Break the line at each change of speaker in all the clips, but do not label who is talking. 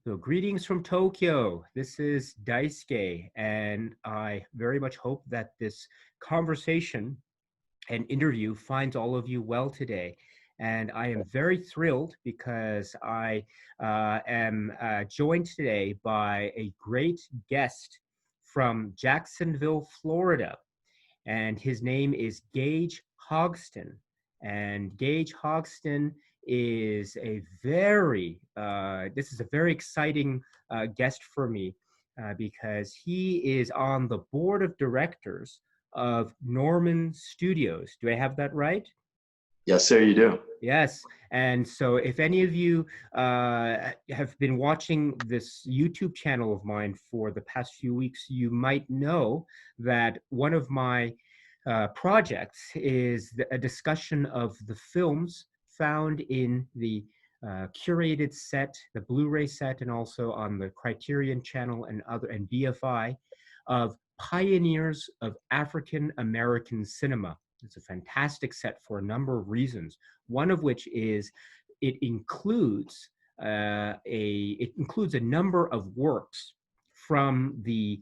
So greetings from Tokyo. This is Daisuke, and I very much hope that this conversation and interview finds all of you well today. And I am very thrilled because I am joined today by a great guest from Jacksonville, Florida, and his name is Gage Hogsten. And Gage Hogsten is this is a very exciting guest for me because he is on the board of directors of Norman Studios. Do I have that right?
Yes, sir, you do.
Yes. And so if any of you have been watching this YouTube channel of mine for the past few weeks, you might know that one of my projects is a discussion of the films found in the curated set, the Blu-ray set, and also on the Criterion channel and BFI of pioneers of African American cinema. It's a fantastic set for a number of reasons. One of which is it includes a number of works from the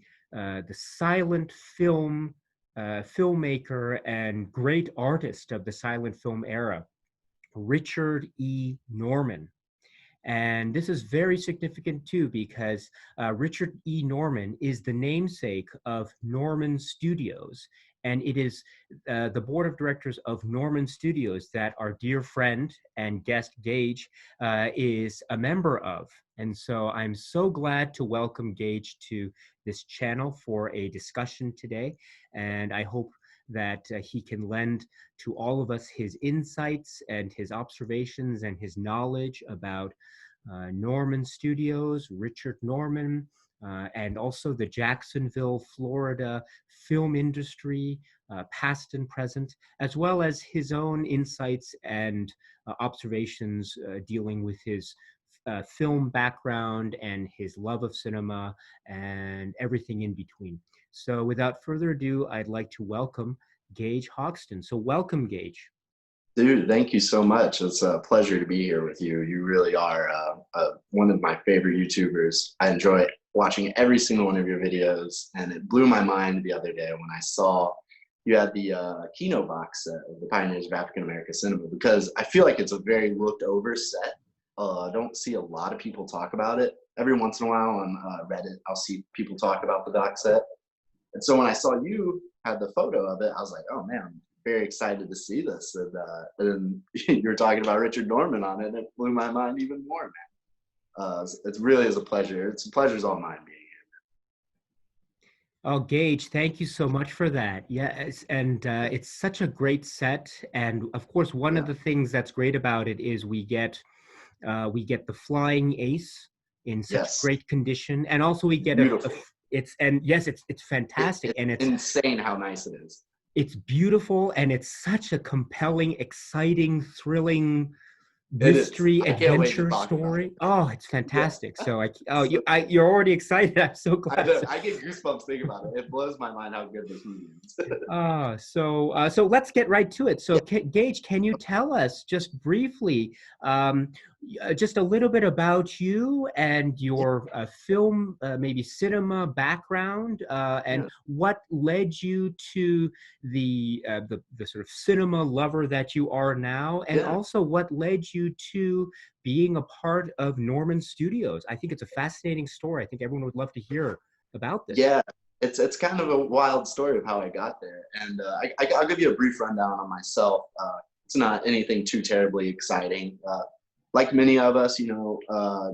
silent film filmmaker and great artist of the silent film era, Richard E. Norman. And this is very significant too, because Richard E. Norman is the namesake of Norman Studios. And it is the board of directors of Norman Studios that our dear friend and guest Gage is a member of. And so I'm so glad to welcome Gage to this channel for a discussion today. And I hope that he can lend to all of us his insights and his observations and his knowledge about Norman Studios, Richard Norman, and also the Jacksonville, Florida film industry, past and present, as well as his own insights and observations dealing with his film background and his love of cinema and everything in between. So without further ado, I'd like to welcome Gage Hogsten. So welcome, Gage.
Dude, thank you so much. It's a pleasure to be here with you. You really are one of my favorite YouTubers. I enjoy watching every single one of your videos, and it blew my mind the other day when I saw you had the keynote box set of the Pioneers of African American Cinema, because I feel like it's a very looked over set. I don't see a lot of people talk about it. Every once in a while on Reddit, I'll see people talk about the doc set. And so when I saw you had the photo of it, I was like, oh man, I'm very excited to see this. And you were talking about Richard Norman on it, and it blew my mind even more, man. It really is a pleasure. It's a pleasure's all mine being
Oh, Gage, thank you so much for that. Yes, and it's such a great set. And of course, one
here.
of the things that's great about it is we get the flying ace in such
Yes.
great condition, and also we get
Beautiful.
it's fantastic,
It's
and it's
insane how nice it is.
it's beautiful, and it's such a compelling, exciting, thrilling
It is.
mystery
I can't wait to
adventure
talk about it.
story. Oh, it's
Yeah.
fantastic. So
So,
you're already excited. I'm so
I
glad.
know. I get goosebumps thinking about it. It blows my mind how good this movie is.
So let's get right to it. So,
Yeah.
Gage, can you tell us just briefly, just a little bit about you and your film, maybe cinema background, and
Yeah.
what led you to the sort of cinema lover that you are now, and
Yeah.
also what led you to being a part of Norman Studios? I think it's a fascinating story. I think everyone would love to hear about this.
Yeah, it's kind of a wild story of how I got there, and I'll give you a brief rundown on myself. It's not anything too terribly exciting. Like many of us,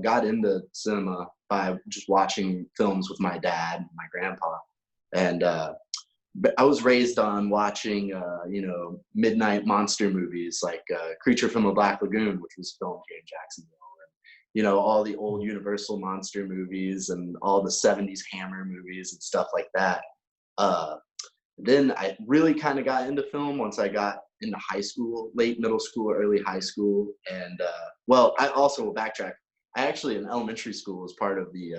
got into cinema by just watching films with my dad, and my grandpa, and but I was raised on watching, midnight monster movies like Creature from the Black Lagoon, which was filmed here in Jacksonville. All the old Universal monster movies and all the 70s Hammer movies and stuff like that. Then I really kind of got into film once I got into high school, late middle school, early high school. And I also will backtrack. I actually in elementary school was part of the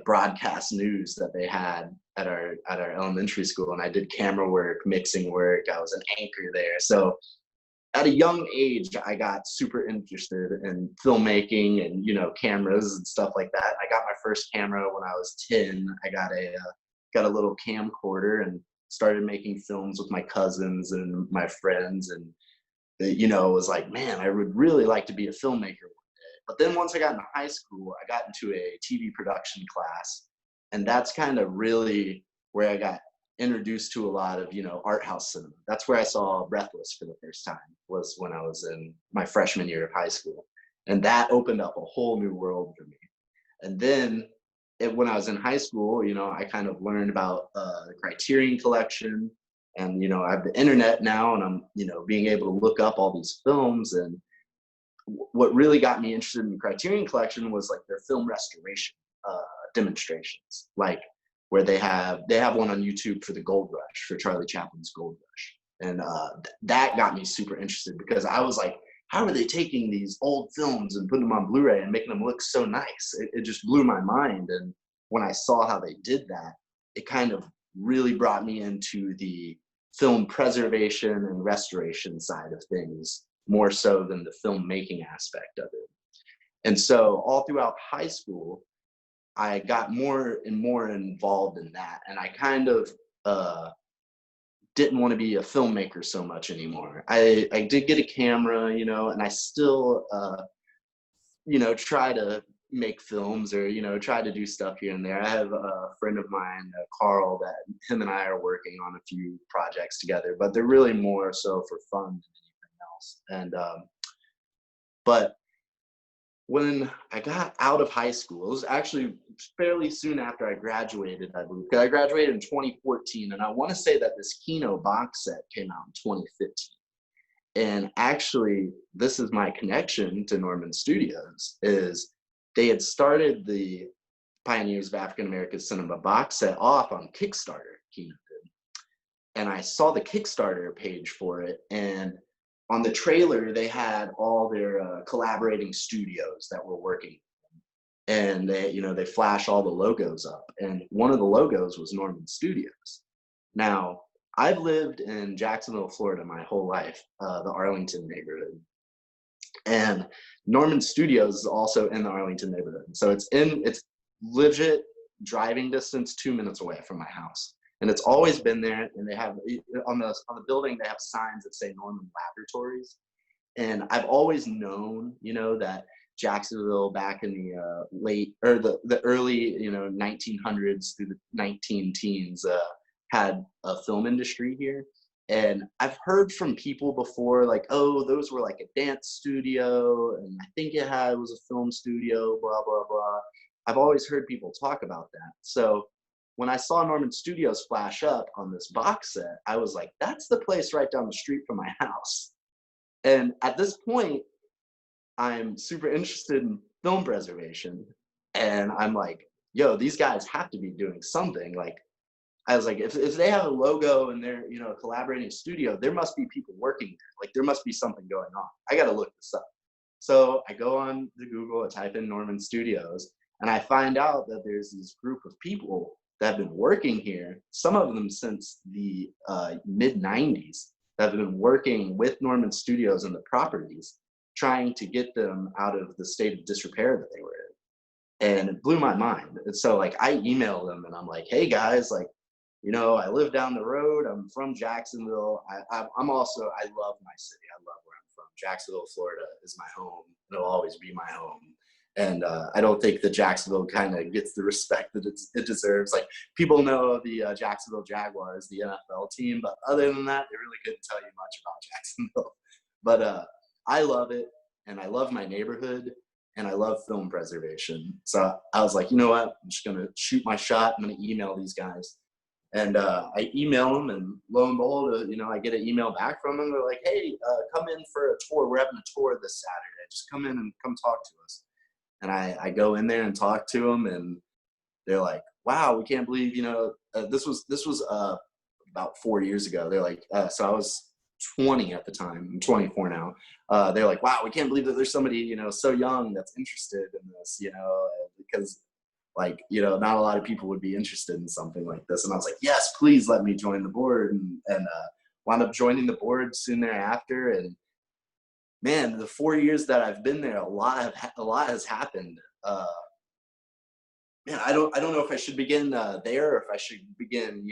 broadcast news that they had at our elementary school, and I did camera work, mixing work. I was an anchor there. So at a young age, I got super interested in filmmaking and, you know, cameras and stuff like that. I got my first camera when I was 10. I got a little camcorder and started making films with my cousins and my friends. And, you know, it was like, man, I would really like to be a filmmaker one day. But then once I got into high school, I got into a TV production class. And that's kind of really where I got introduced to a lot of, you know, art house cinema. That's where I saw Breathless for the first time, was when I was in my freshman year of high school. And that opened up a whole new world for me. And then when I was in high school, you know, I kind of learned about the Criterion Collection. And, you know, I have the internet now, and I'm, you know, being able to look up all these films. And what really got me interested in the Criterion Collection was like their film restoration demonstrations, like where they have one on YouTube for the Gold Rush, for Charlie Chaplin's Gold Rush. And that got me super interested, because I was like, how are they taking these old films and putting them on Blu-ray and making them look so nice? It just blew my mind. And when I saw how they did that, it kind of really brought me into the film preservation and restoration side of things, more so than the filmmaking aspect of it. And so all throughout high school, I got more and more involved in that. And I kind of didn't want to be a filmmaker so much anymore. I did get a camera, you know, and I still, you know, try to make films, or, you know, try to do stuff here and there. I have a friend of mine, Carl, that him and I are working on a few projects together, but they're really more so for fun than anything else. And, but when I got out of high school, it was actually fairly soon after I graduated, I believe. I graduated in 2014, and I want to say that this Kino box set came out in 2015. And actually, this is my connection to Norman Studios, is they had started the Pioneers of African American Cinema box set off on Kickstarter, Kino did. And I saw the Kickstarter page for it, and on the trailer, they had all their collaborating studios that were working. And they, you know, they flash all the logos up. And one of the logos was Norman Studios. Now, I've lived in Jacksonville, Florida my whole life, the Arlington neighborhood. And Norman Studios is also in the Arlington neighborhood. So it's legit driving distance, 2 minutes away from my house. And it's always been there. And they have, on the building, they have signs that say Norman Laboratories. And I've always known, you know, that Jacksonville back in the the early, you know, 1900s through the 19-teens had a film industry here. And I've heard from people before, like, oh, those were like a dance studio, and I think it was a film studio, blah, blah, blah. I've always heard people talk about that. So when I saw Norman Studios flash up on this box set, I was like, that's the place right down the street from my house. And at this point, I'm super interested in film preservation. And I'm like, yo, these guys have to be doing something. Like, I was like, if they have a logo and they're, you know, a collaborating studio, there must be people working there. Like, there must be something going on. I got to look this up. So I go on to Google, I type in Norman Studios, and I find out that there's this group of people that have been working here, some of them since the mid-90s, that have been working with Norman Studios and the properties, trying to get them out of the state of disrepair that they were in. And it blew my mind. And so, like, I emailed them and I'm like, hey guys, like, you know, I live down the road. I'm from Jacksonville. I'm also, I love my city. I love where I'm from. Jacksonville, Florida is my home. It'll always be my home. And I don't think that Jacksonville kind of gets the respect that it deserves. Like, people know the Jacksonville Jaguars, the NFL team, but other than that, they really couldn't tell you much about Jacksonville. But I love it, and I love my neighborhood, and I love film preservation. So I was like, you know what? I'm just going to shoot my shot. I'm going to email these guys. And I email them, and lo and behold, you know, I get an email back from them. They're like, hey, come in for a tour. We're having a tour this Saturday. Just come in and come talk to us. And I go in there and talk to them, and they're like, wow, we can't believe, you know, this was about 4 years ago. They're like, so I was 20 at the time. I'm 24 now. They're like, wow, we can't believe that there's somebody, you know, so young that's interested in this, you know, because, like, you know, not a lot of people would be interested in something like this. And I was like, yes, please let me join the board, and wound up joining the board soon thereafter. And man, the 4 years that I've been there, a lot has happened. Man, I don't know if I should begin there, or if I should begin,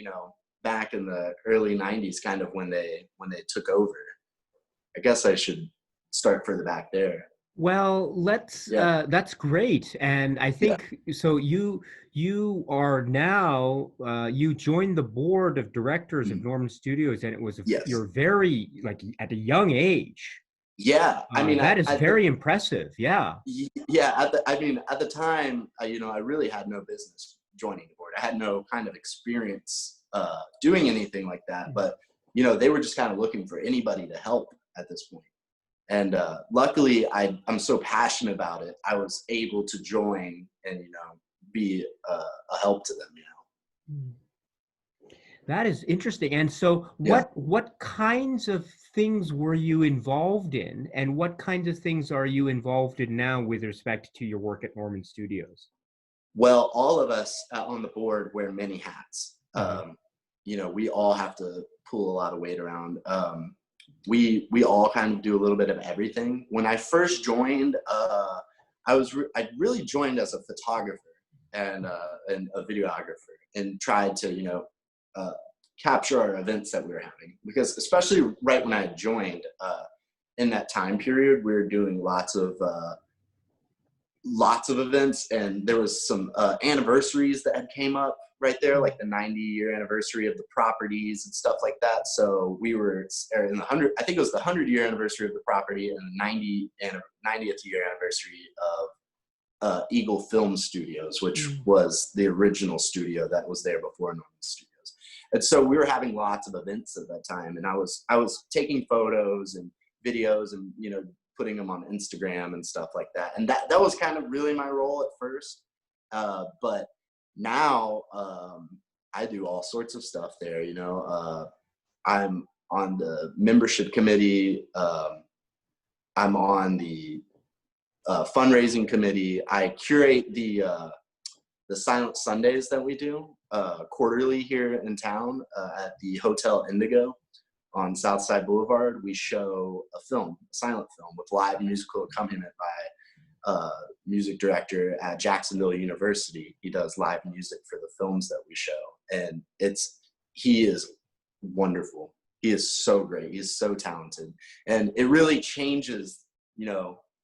back in the early '90s, kind of when they took over. I guess I should start further back there.
Well,
Yeah,
that's great. And I
yeah,
think so you are now you joined the board of directors of
mm,
Norman Studios, and
yes,
you're very, like, at a young age.
yeah. I mean,
That is very impressive. Yeah.
yeah, at the time, I really had no business joining the board. I had no kind of experience doing anything like that. But they were just kind of looking for anybody to help at this point. And luckily, I'm so passionate about it. I was able to join and be a help to them.
Mm. That is interesting. And so
Yeah.
what kinds of things were you involved in, and what kinds of things are you involved in now with respect to your work at Norman Studios?
Well, all of us on the board wear many hats.
Uh-huh.
We all have to pull a lot of weight around. We all kind of do a little bit of everything. When I first joined, I really joined as a photographer and a videographer, and tried to uh, capture our events that we were having, because especially right when I had joined, in that time period, we were doing lots of events, and there was some anniversaries that had came up right there, like the 90-year anniversary of the properties and stuff like that. So we were in the 100, I think it was the 100-year anniversary of the property, and the 90th year anniversary of Eagle Film Studios, which
Mm.
was the original studio that was there before Norman Studios. And so we were having lots of events at that time, and I was taking photos and videos, and putting them on Instagram and stuff like that. And that was kind of really my role at first. But now I do all sorts of stuff there. I'm on the membership committee. I'm on the fundraising committee. I curate the Silent Sundays that we do quarterly here in town at the Hotel Indigo on Southside Boulevard. We show a silent film with live musical accompaniment by music director at Jacksonville University. He does live music for the films that we show, and he is wonderful. He is so great. He is so talented, and it really changes,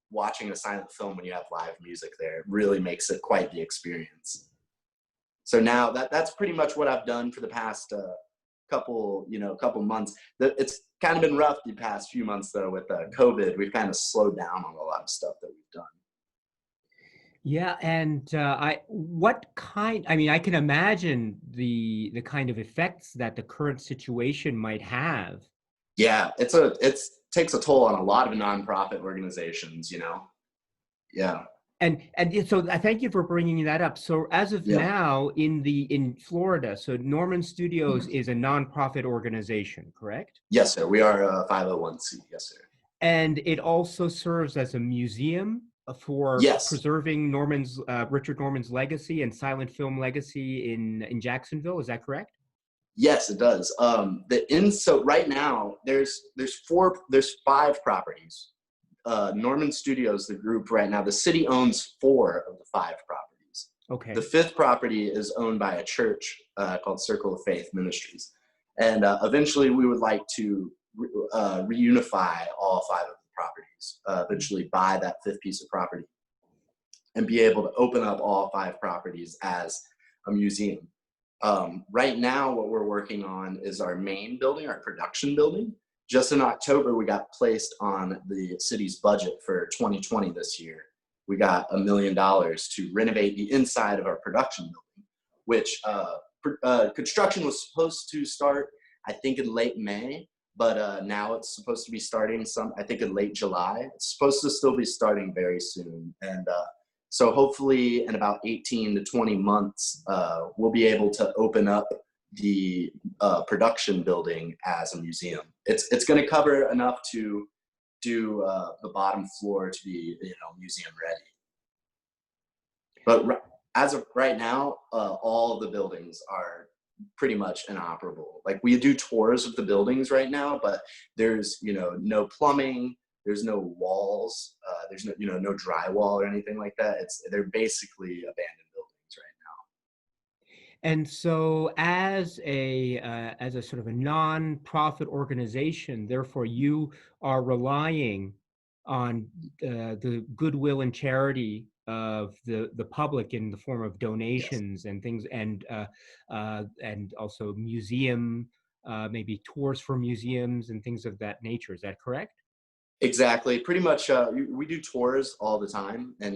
watching a silent film when you have live music there. It really makes it quite the experience. So now that's pretty much what I've done for the past couple months. It's kind of been rough the past few months, though, with COVID. We've kind of slowed down on a lot of stuff that we've done.
Yeah, and I mean, I can imagine the kind of effects that the current situation might have.
Yeah, it takes a toll on a lot of nonprofit organizations. Yeah,
And so I thank you for bringing that up. So as of
yeah.
now in Florida, so Norman Studios
Mhm.
is a nonprofit organization, correct?
Yes, sir. We are a 501c. Yes, sir.
And it also serves as a museum for
Yes.
preserving Richard Norman's legacy and silent film legacy in Jacksonville. Is that correct?
Yes, it does. So right now there's 5 properties. Norman Studios, the group right now, the city owns 4 of the 5 properties. The
Okay.
5th property is owned by a church called Circle of Faith Ministries. And eventually we would like to reunify all 5 of the properties, eventually buy that 5th piece of property and be able to open up all 5 properties as a museum. Right now, what we're working on is our main building, our production building. Just in October, we got placed on the city's budget for 2020 this year. We got $1 million to renovate the inside of our production building, which construction was supposed to start, I think, in late May, but now it's supposed to be starting I think in late July. It's supposed to still be starting very soon. And so hopefully in about 18 to 20 months, we'll be able to open up the production building as a museum. It's going to cover enough to do the bottom floor to be museum ready. But as of right now, all of the buildings are pretty much inoperable. Like, we do tours of the buildings right now, but there's no plumbing, There's no walls. There's no, no drywall or anything like that. They're basically abandoned buildings right now.
And so, as a sort of a non-profit organization, therefore, you are relying on the goodwill and charity of the public in the form of
Yes.
donations and things, and also museum, maybe tours for museums and things of that nature. Is that correct?
Exactly. Pretty much, we do tours all the time, and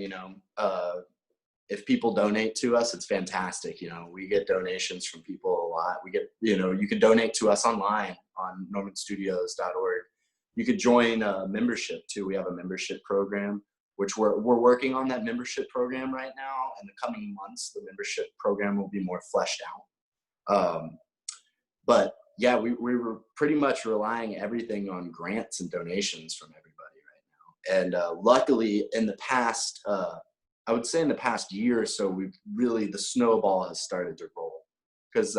if people donate to us, it's fantastic. We get donations from people a lot. We get, you can donate to us online on NormanStudios.org. You could join a membership too. We have a membership program, which we're working on that membership program right now. In the coming months, the membership program will be more fleshed out. But yeah, we were pretty much relying everything on grants and donations from everybody right now. And luckily, in the past, I would say in the past year or so, the snowball has started to roll, because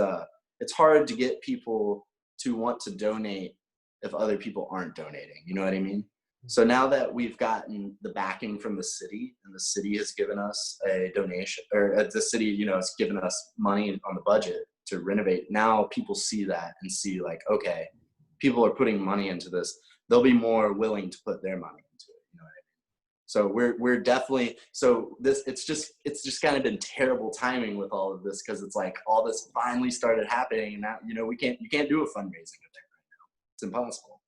it's hard to get people to want to donate if other people aren't donating. You know what I mean? So now that we've gotten the backing from the city, and the city has given us a donation, or the city, has given us money on the budget to renovate. Now people see that and see, like, okay, people are putting money into this. They'll be more willing to put their money into it. You know what I mean? So we're definitely, so this, it's just kind of been terrible timing with all of this, because it's like all this finally started happening, and now, you can't do a fundraising event right now. It's impossible.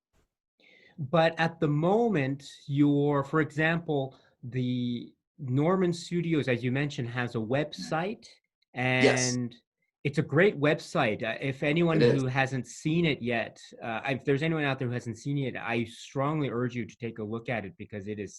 But at the moment, for example, the Norman Studios, as you mentioned, has a website,
Yes,
and it's a great website. If anyone
it is.
who hasn't seen it yet, if there's anyone out there who hasn't seen it, I strongly urge you to take a look at it, because it is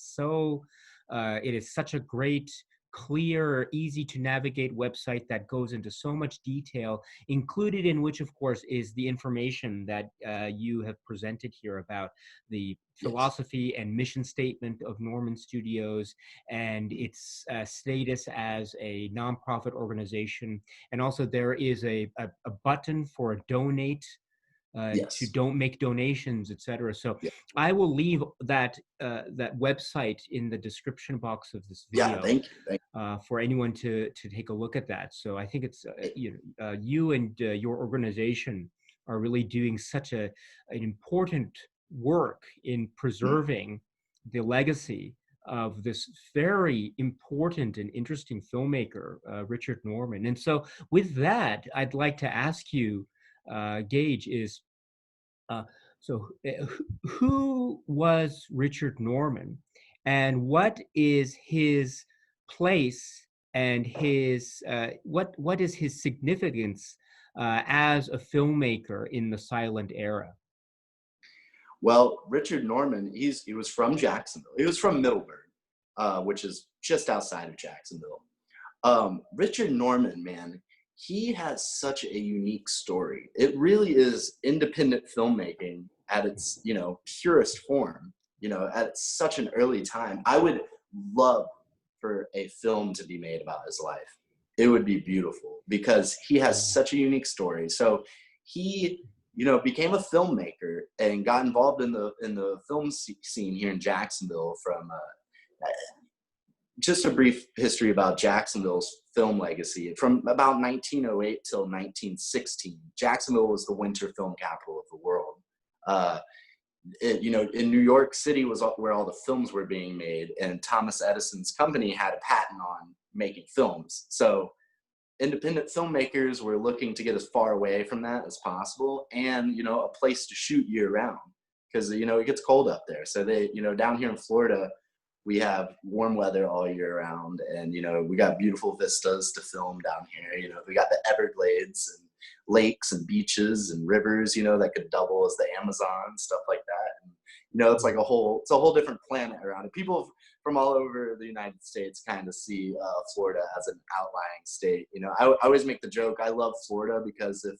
such a great, clear, easy to navigate website that goes into so much detail, included in which, of course, is the information that you have presented here about the
Yes.
philosophy and mission statement of Norman Studios, and its status as a nonprofit organization. And also there is a button for a donate, to
Yes.
don't make donations, etc. So
Yeah.
I will leave that website in the description box of this
Yeah.
video,
Thank you.
for anyone to take a look at that. So I think it's you and your organization are really doing such an important work in
Mhm.
preserving the legacy of this very important and interesting filmmaker, Richard Norman. And so with that, I'd like to ask you, Gage, is uh, who was Richard Norman, and what is his place, and what is his significance as a filmmaker in the silent era?
Well, Richard Norman, he was from Jacksonville. He was from Middleburg, which is just outside of Jacksonville. Richard Norman, man, he has such a unique story. It really is independent filmmaking at its, purest form, at such an early time. I would love for a film to be made about his life. It would be beautiful, because he has such a unique story. So he, became a filmmaker and got involved in the film scene here in Jacksonville from just a brief history about Jacksonville's film legacy. From about 1908 till 1916, Jacksonville was the winter film capital of the world. In New York City was where all the films were being made, and Thomas Edison's company had a patent on making films. So independent filmmakers were looking to get as far away from that as possible, and a place to shoot year round, because it gets cold up there. So they, down here in Florida, we have warm weather all year round, and we got beautiful vistas to film down here. We got the Everglades and lakes and beaches and rivers, that could double as the Amazon, stuff like that. And it's like it's a whole different planet around it. People from all over the United States kind of see Florida as an outlying state. I always make the joke, I love Florida because if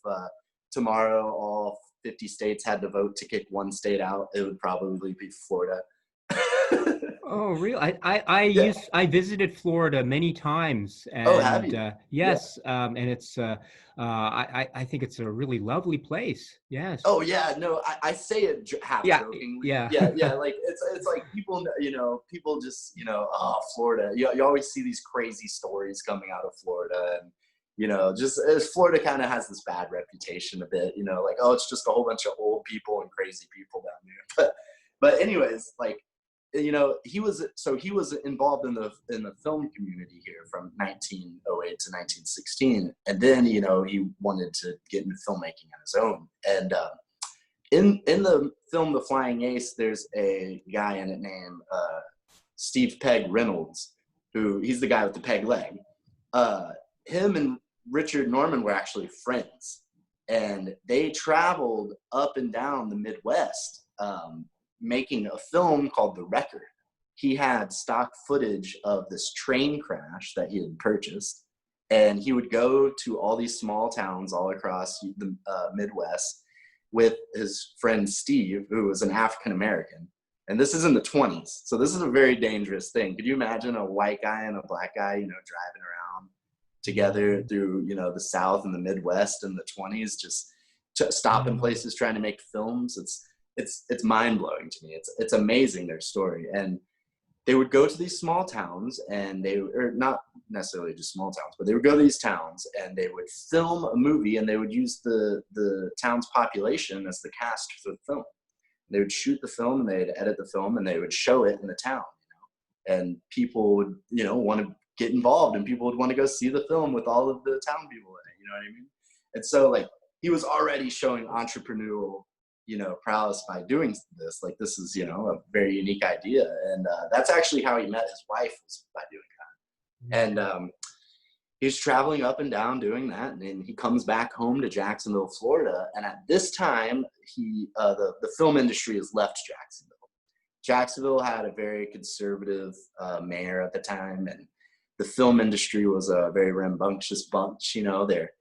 tomorrow all 50 states had to vote to kick one state out, it would probably be Florida.
Oh, really?
Yeah.
I visited Florida many times,
Oh, have
and
you? Yeah.
yes, and it's I think it's a really lovely place. Yes.
Oh yeah, no, I say it half
Yeah.
jokingly.
Yeah.
Yeah, yeah, like it's like people, people just, oh, Florida. You always see these crazy stories coming out of Florida, and just as Florida kind of has this bad reputation a bit, like, oh, it's just a whole bunch of old people and crazy people down there. But anyways, like, he was involved in the film community here from 1908 to 1916, and then he wanted to get into filmmaking on his own. And in the film The Flying Ace, there's a guy in it named Steve Peg Reynolds, who he's the guy with the peg leg. Him and Richard Norman were actually friends, and they traveled up and down the Midwest, making a film called The Record. He had stock footage of this train crash that he had purchased, and he would go to all these small towns all across the Midwest with his friend Steve, who was an African American. And this is in the 20s, so this is a very dangerous thing. Could you imagine a white guy and a black guy, driving around together through, the South and the Midwest in the 20s, just stopping places trying to make films? It's mind blowing to me. It's amazing, their story. And they would go to these small towns, and or not necessarily just small towns, but they would go to these towns and they would film a movie, and they would use the town's population as the cast for the film. They would shoot the film, and they'd edit the film, and they would show it in the town. And people would, want to get involved, and people would want to go see the film with all of the town people in it. You know what I mean? And so, like, he was already showing entrepreneurial prowess by doing this. Like, this is, a very unique idea. And that's actually how he met his wife, was by doing that. And he's traveling up and down doing that. And then he comes back home to Jacksonville, Florida. And at this time, the film industry has left Jacksonville. Jacksonville had a very conservative mayor at the time. And the film industry was a very rambunctious bunch. They're,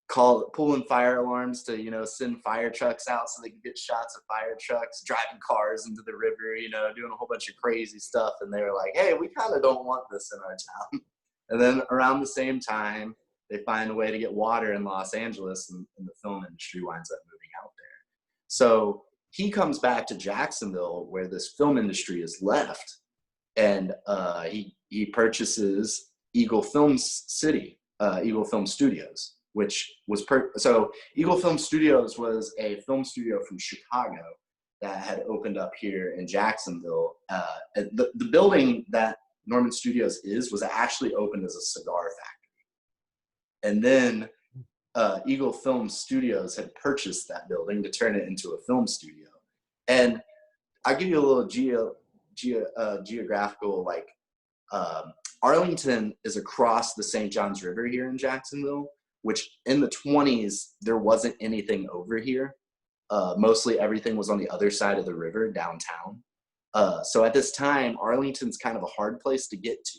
pulling fire alarms to send fire trucks out so they can get shots of fire trucks, driving cars into the river, doing a whole bunch of crazy stuff. And they were like, hey, we kind of don't want this in our town. And then around the same time, they find a way to get water in Los Angeles, and the film industry winds up moving out there. So he comes back to Jacksonville, where this film industry is left, and he purchases Eagle Film Studios, which was so Eagle Film Studios was a film studio from Chicago that had opened up here in Jacksonville. The building that Norman Studios was actually opened as a cigar factory. And then Eagle Film Studios had purchased that building to turn it into a film studio. And I'll give you a little geographical, like, Arlington is across the St. Johns River here in Jacksonville, which in the 20s, there wasn't anything over here. Mostly everything was on the other side of the river, downtown. So at this time, Arlington's kind of a hard place to get to.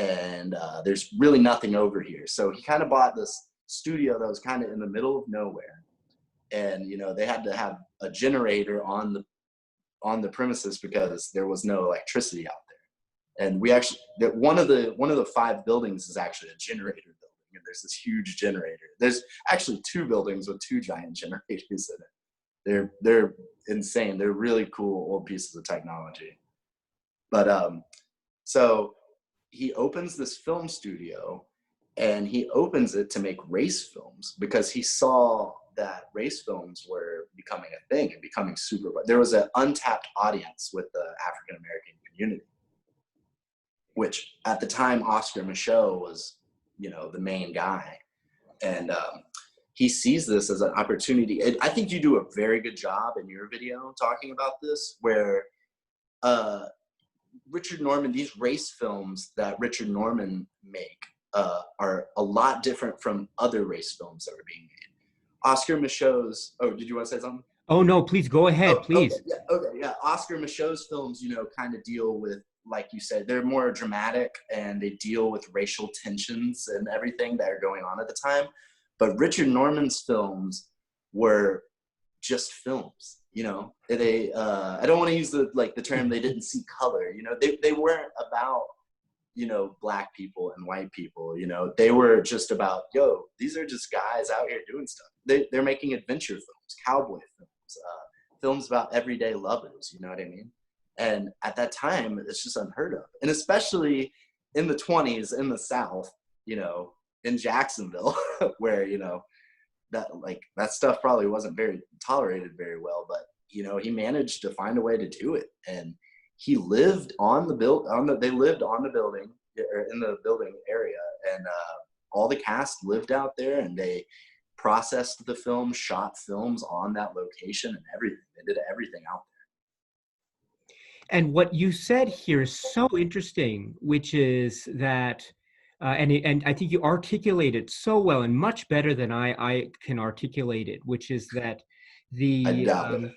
And there's really nothing over here. So he kind of bought this studio that was kind of in the middle of nowhere. And, they had to have a generator on the premises because there was no electricity out there. And we actually, one of the 5 buildings is actually a generator building. And there's this huge generator. There's actually 2 buildings with 2 giant generators in it. They're insane. They're really cool old pieces of technology. But so he opens this film studio, and he opens it to make race films because he saw that race films were becoming a thing and becoming super. There was an untapped audience with the African American community, which at the time Oscar Micheaux was, the main guy. And he sees this as an opportunity. I think you do a very good job in your video talking about this, where Richard Norman, these race films that Richard Norman make are a lot different from other race films that were being made. Oscar Micheaux's, oh, did you want to say something?
Oh, no, please go ahead, please.
Okay, yeah. Oscar Micheaux's films, kind of deal with, like you said, they're more dramatic, and they deal with racial tensions and everything that are going on at the time. But Richard Norman's films were just films. you know, I don't want to use the term they didn't see color, you know, they weren't about, you know, black people and white people, you know, they were just about, yo, these are just guys out here doing stuff. They're making adventure films, cowboy films, films about everyday lovers, you know what I mean? And at that time, it's just unheard of. And especially in the 20s in the South, you know, in Jacksonville, where, you know, that stuff probably wasn't very tolerated very well, but, you know, he managed to find a way to do it. And he lived on the they lived on the building, or in the building area, and all the cast lived out there, and they processed the film, shot films on that location and everything. They did everything out
And what you said here is so interesting, which is that, and I think you articulate it so well and much better than I can articulate it, which is that
there. I
the,
doubt it.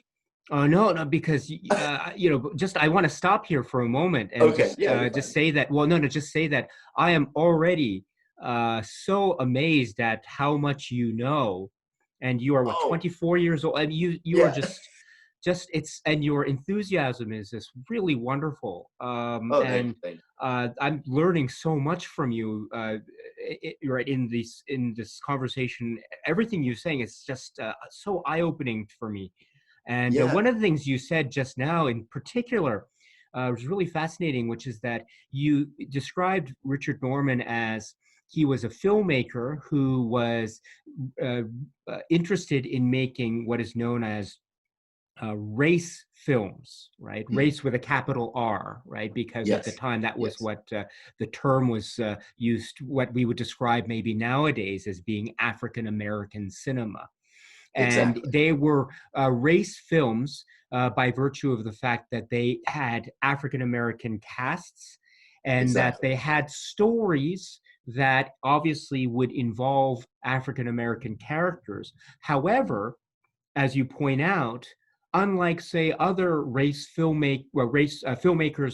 oh no, because you know, just I want to stop here for a moment and
Okay, yeah, you're
just
fine.
say that. Well, no, just say that I am already so amazed at how much you know, and you are what,
Oh,
24 years old, and you are
yeah.
just it's and your enthusiasm is just really wonderful.
Oh, thank you,
And
thank you.
I'm learning so much from you, right in this conversation. Everything you're saying is just so eye-opening for me. And
Yeah,
one of the things you said just now in particular was really fascinating, which is that you described Richard Norman as he was a filmmaker who was uh, interested in making what is known as race films, right?
mm,
Race with a capital R, right? Because at the
yes,
time that was
yes,
what the term was used, what we would describe maybe nowadays as being African American cinema. And
exactly,
they were race films by virtue of the fact that they had African American casts and that
exactly.
they had stories that obviously would involve African American characters. However, as you point out, unlike say other filmmakers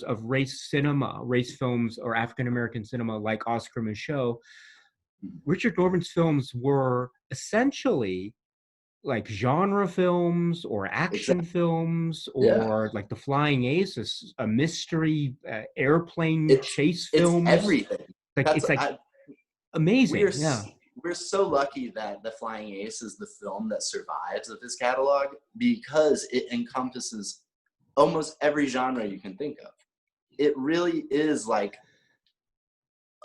of race cinema, race films or African American cinema like Oscar Micheaux,
Mm,
Richard Norman's films were essentially like genre films or action
exactly.
films
Yeah,
or like The Flying Ace, a mystery airplane
it's
chase
it's
films.
everything.
Like
That's
it's like
I
amazing. Yeah.
we're so lucky that The Flying Ace is the film that survives of his catalog, because it encompasses almost every genre you can think of. It really is like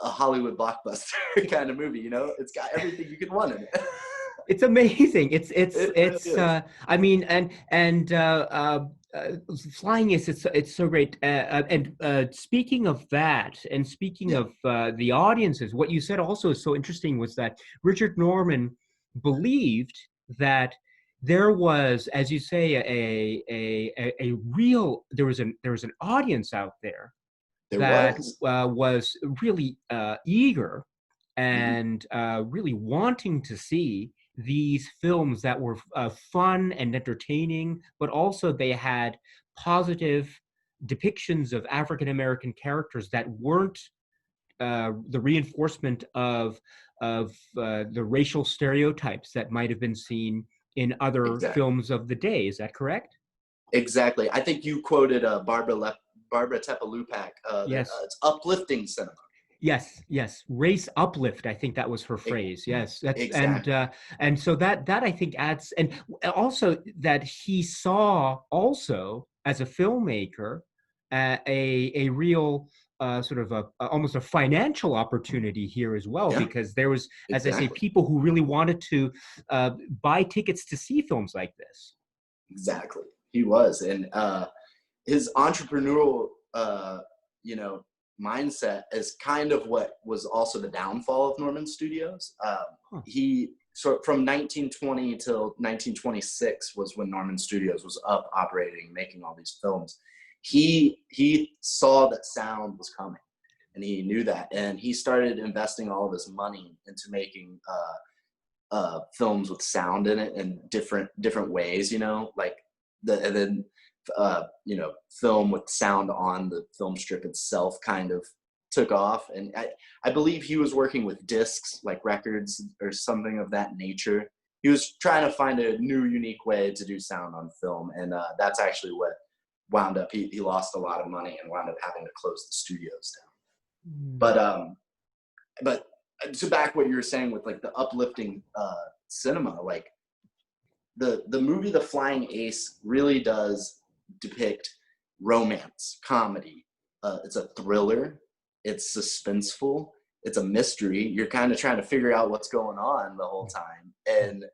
a Hollywood blockbuster kind of movie, you know? It's got everything you could want in it.
It's amazing. It's it's
It really
it's.
is.
I mean, and flying is it's so great. And speaking of that, and speaking
Yeah,
of the audiences, what you said also is so interesting was that Richard Norman believed that there was, as you say, a real there was an audience out there
there
that
was.
was really eager
Mhm.
and really wanting to see these films that were fun and entertaining, but also they had positive depictions of African American characters that weren't the reinforcement of the racial stereotypes that might have been seen in other
Exactly.
films of the day. Is that correct?
Exactly. I think you quoted Barbara Tepalupak.
Yes.
It's uplifting cinema.
Yes. Race uplift. I think that was her
E-
phrase. Yes, that's
exactly.
and so that I think adds, and also that he saw also as a filmmaker a real sort of almost a financial opportunity here as well,
Yeah.
because there was, as I say,
Exactly.
people who really wanted to buy tickets to see films like this.
Exactly. He was, and his entrepreneurial, you know, mindset is kind of what was also the downfall of Norman Studios.
Huh.
He so from 1920 till 1926 was when Norman Studios was up operating, making all these films. He saw that sound was coming, and he knew that, and he started investing all of his money into making films with sound in it in different ways. You know, like and then you know, film with sound on the film strip itself kind of took off. And I believe he was working with discs, like records or something of that nature. he was trying to find a new, unique way to do sound on film, and that's actually what wound up. He lost a lot of money and wound up having to close the studios down. But to back what you were saying with like the uplifting cinema, like the movie The Flying Ace really does depict romance, comedy. It's a thriller. It's suspenseful. It's a mystery. You're kind of trying to figure out what's going on the whole time, and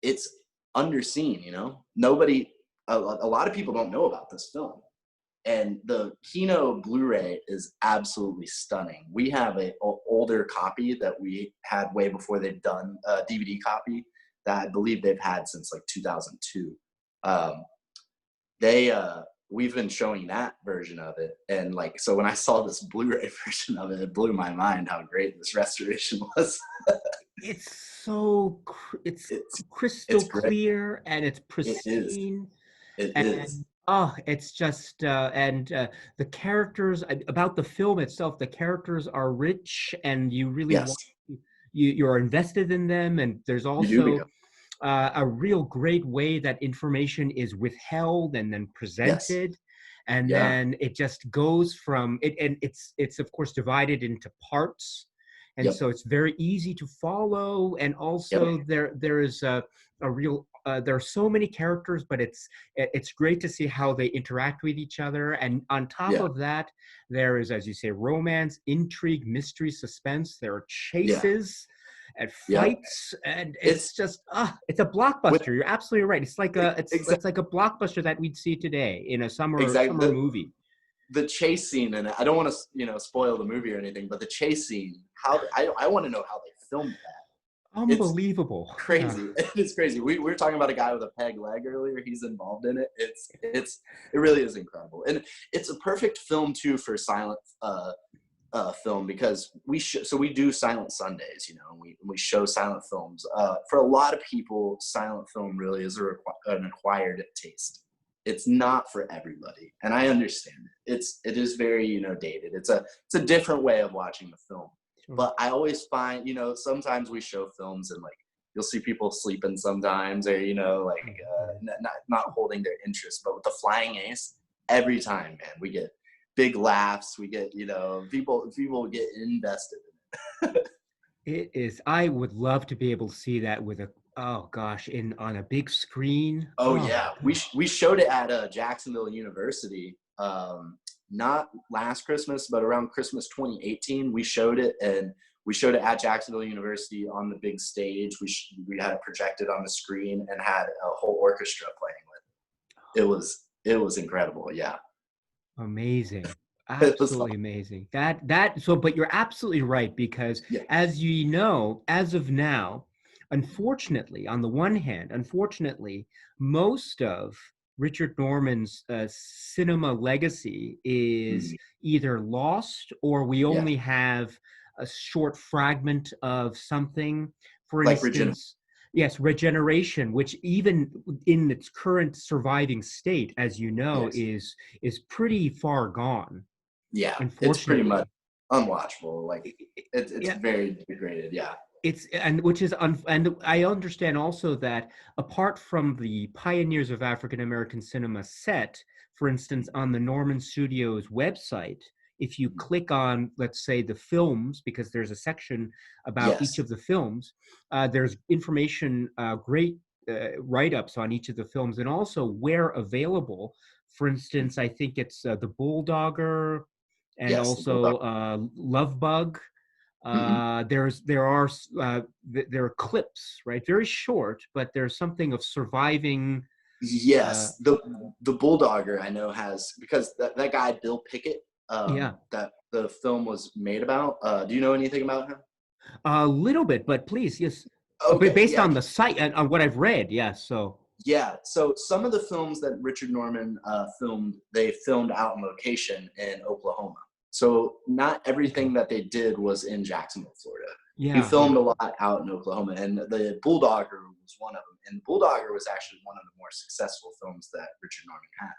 it's underseen. You know, a lot of people don't know about this film, and the Kino Blu-ray is absolutely stunning. We have an older copy that we had way before they'd done a DVD copy that I believe they've had since like 2002. We've been showing that version of it, and like, so when I saw this Blu-ray version of it, it blew my mind how great this restoration was.
It's crystal clear, and it's
pristine. It
and,
is.
Oh, it's just the characters about the film itself. The characters are rich, and you really you're invested in them, and there's also a real great way that information is withheld and then presented. And then it just goes from it, and it's of course divided into parts, and so it's very easy to follow. And also there is a real there are so many characters, but it's great to see how they interact with each other. And on top of that, there is, as you say, romance, intrigue, mystery, suspense. There are chases and fights, and it's just it's a blockbuster. You're absolutely right. It's like it's like a blockbuster that we'd see today in a summer movie.
The chase scene, and I don't want to spoil the movie or anything, but the chase scene, I want to know how they filmed that.
Unbelievable.
It's crazy. It's crazy. We were talking about a guy with a peg leg earlier. He's involved in it. It really is incredible, and it's a perfect film too for silent film, because we do silent Sundays, and we show silent films. For a lot of people, silent film really is an acquired taste. It's not for everybody, and I understand it. It is very dated. It's a different way of watching the film. But I always find sometimes we show films and like you'll see people sleeping sometimes, or not holding their interest. But with The Flying Ace, every time, man, we get big laughs. We get people get invested in it.
It is. I would love to be able to see that with on a big screen.
Yeah, we showed it at Jacksonville University. Not last Christmas, but around Christmas 2018, we showed it, and we showed it at Jacksonville University on the big stage. We had it projected on the screen and had a whole orchestra playing with it. It was incredible. Yeah.
Amazing. Absolutely amazing. But you're absolutely right, because as you know, as of now, unfortunately, on the one hand, most of Richard Norman's cinema legacy is either lost, or we only have a short fragment of something. For instance, Regeneration, which even in its current surviving state, as you know, is pretty far gone.
Yeah, it's pretty much unwatchable. Like it's very degraded. Yeah.
And I understand also that apart from the pioneers of African American cinema set, for instance, on the Norman Studios website, if you click on, let's say, the films, because there's a section about each of the films, there's information, great write-ups on each of the films, and also where available. For instance, I think it's The Bulldogger, and also Love Bug. There are clips, right? Very short, but there's something of surviving.
Yes, the Bulldogger I know has, because that guy Bill Pickett, that the film was made about. Do you know anything about him?
A little bit, but please, yes.
Okay,
based on the site and on what I've read, yes. So
some of the films that Richard Norman filmed, they filmed out on location in Oklahoma. So not everything that they did was in Jacksonville, Florida. He filmed a lot out in Oklahoma, and the Bulldogger was one of them. And Bulldogger was actually one of the more successful films that Richard Norman had.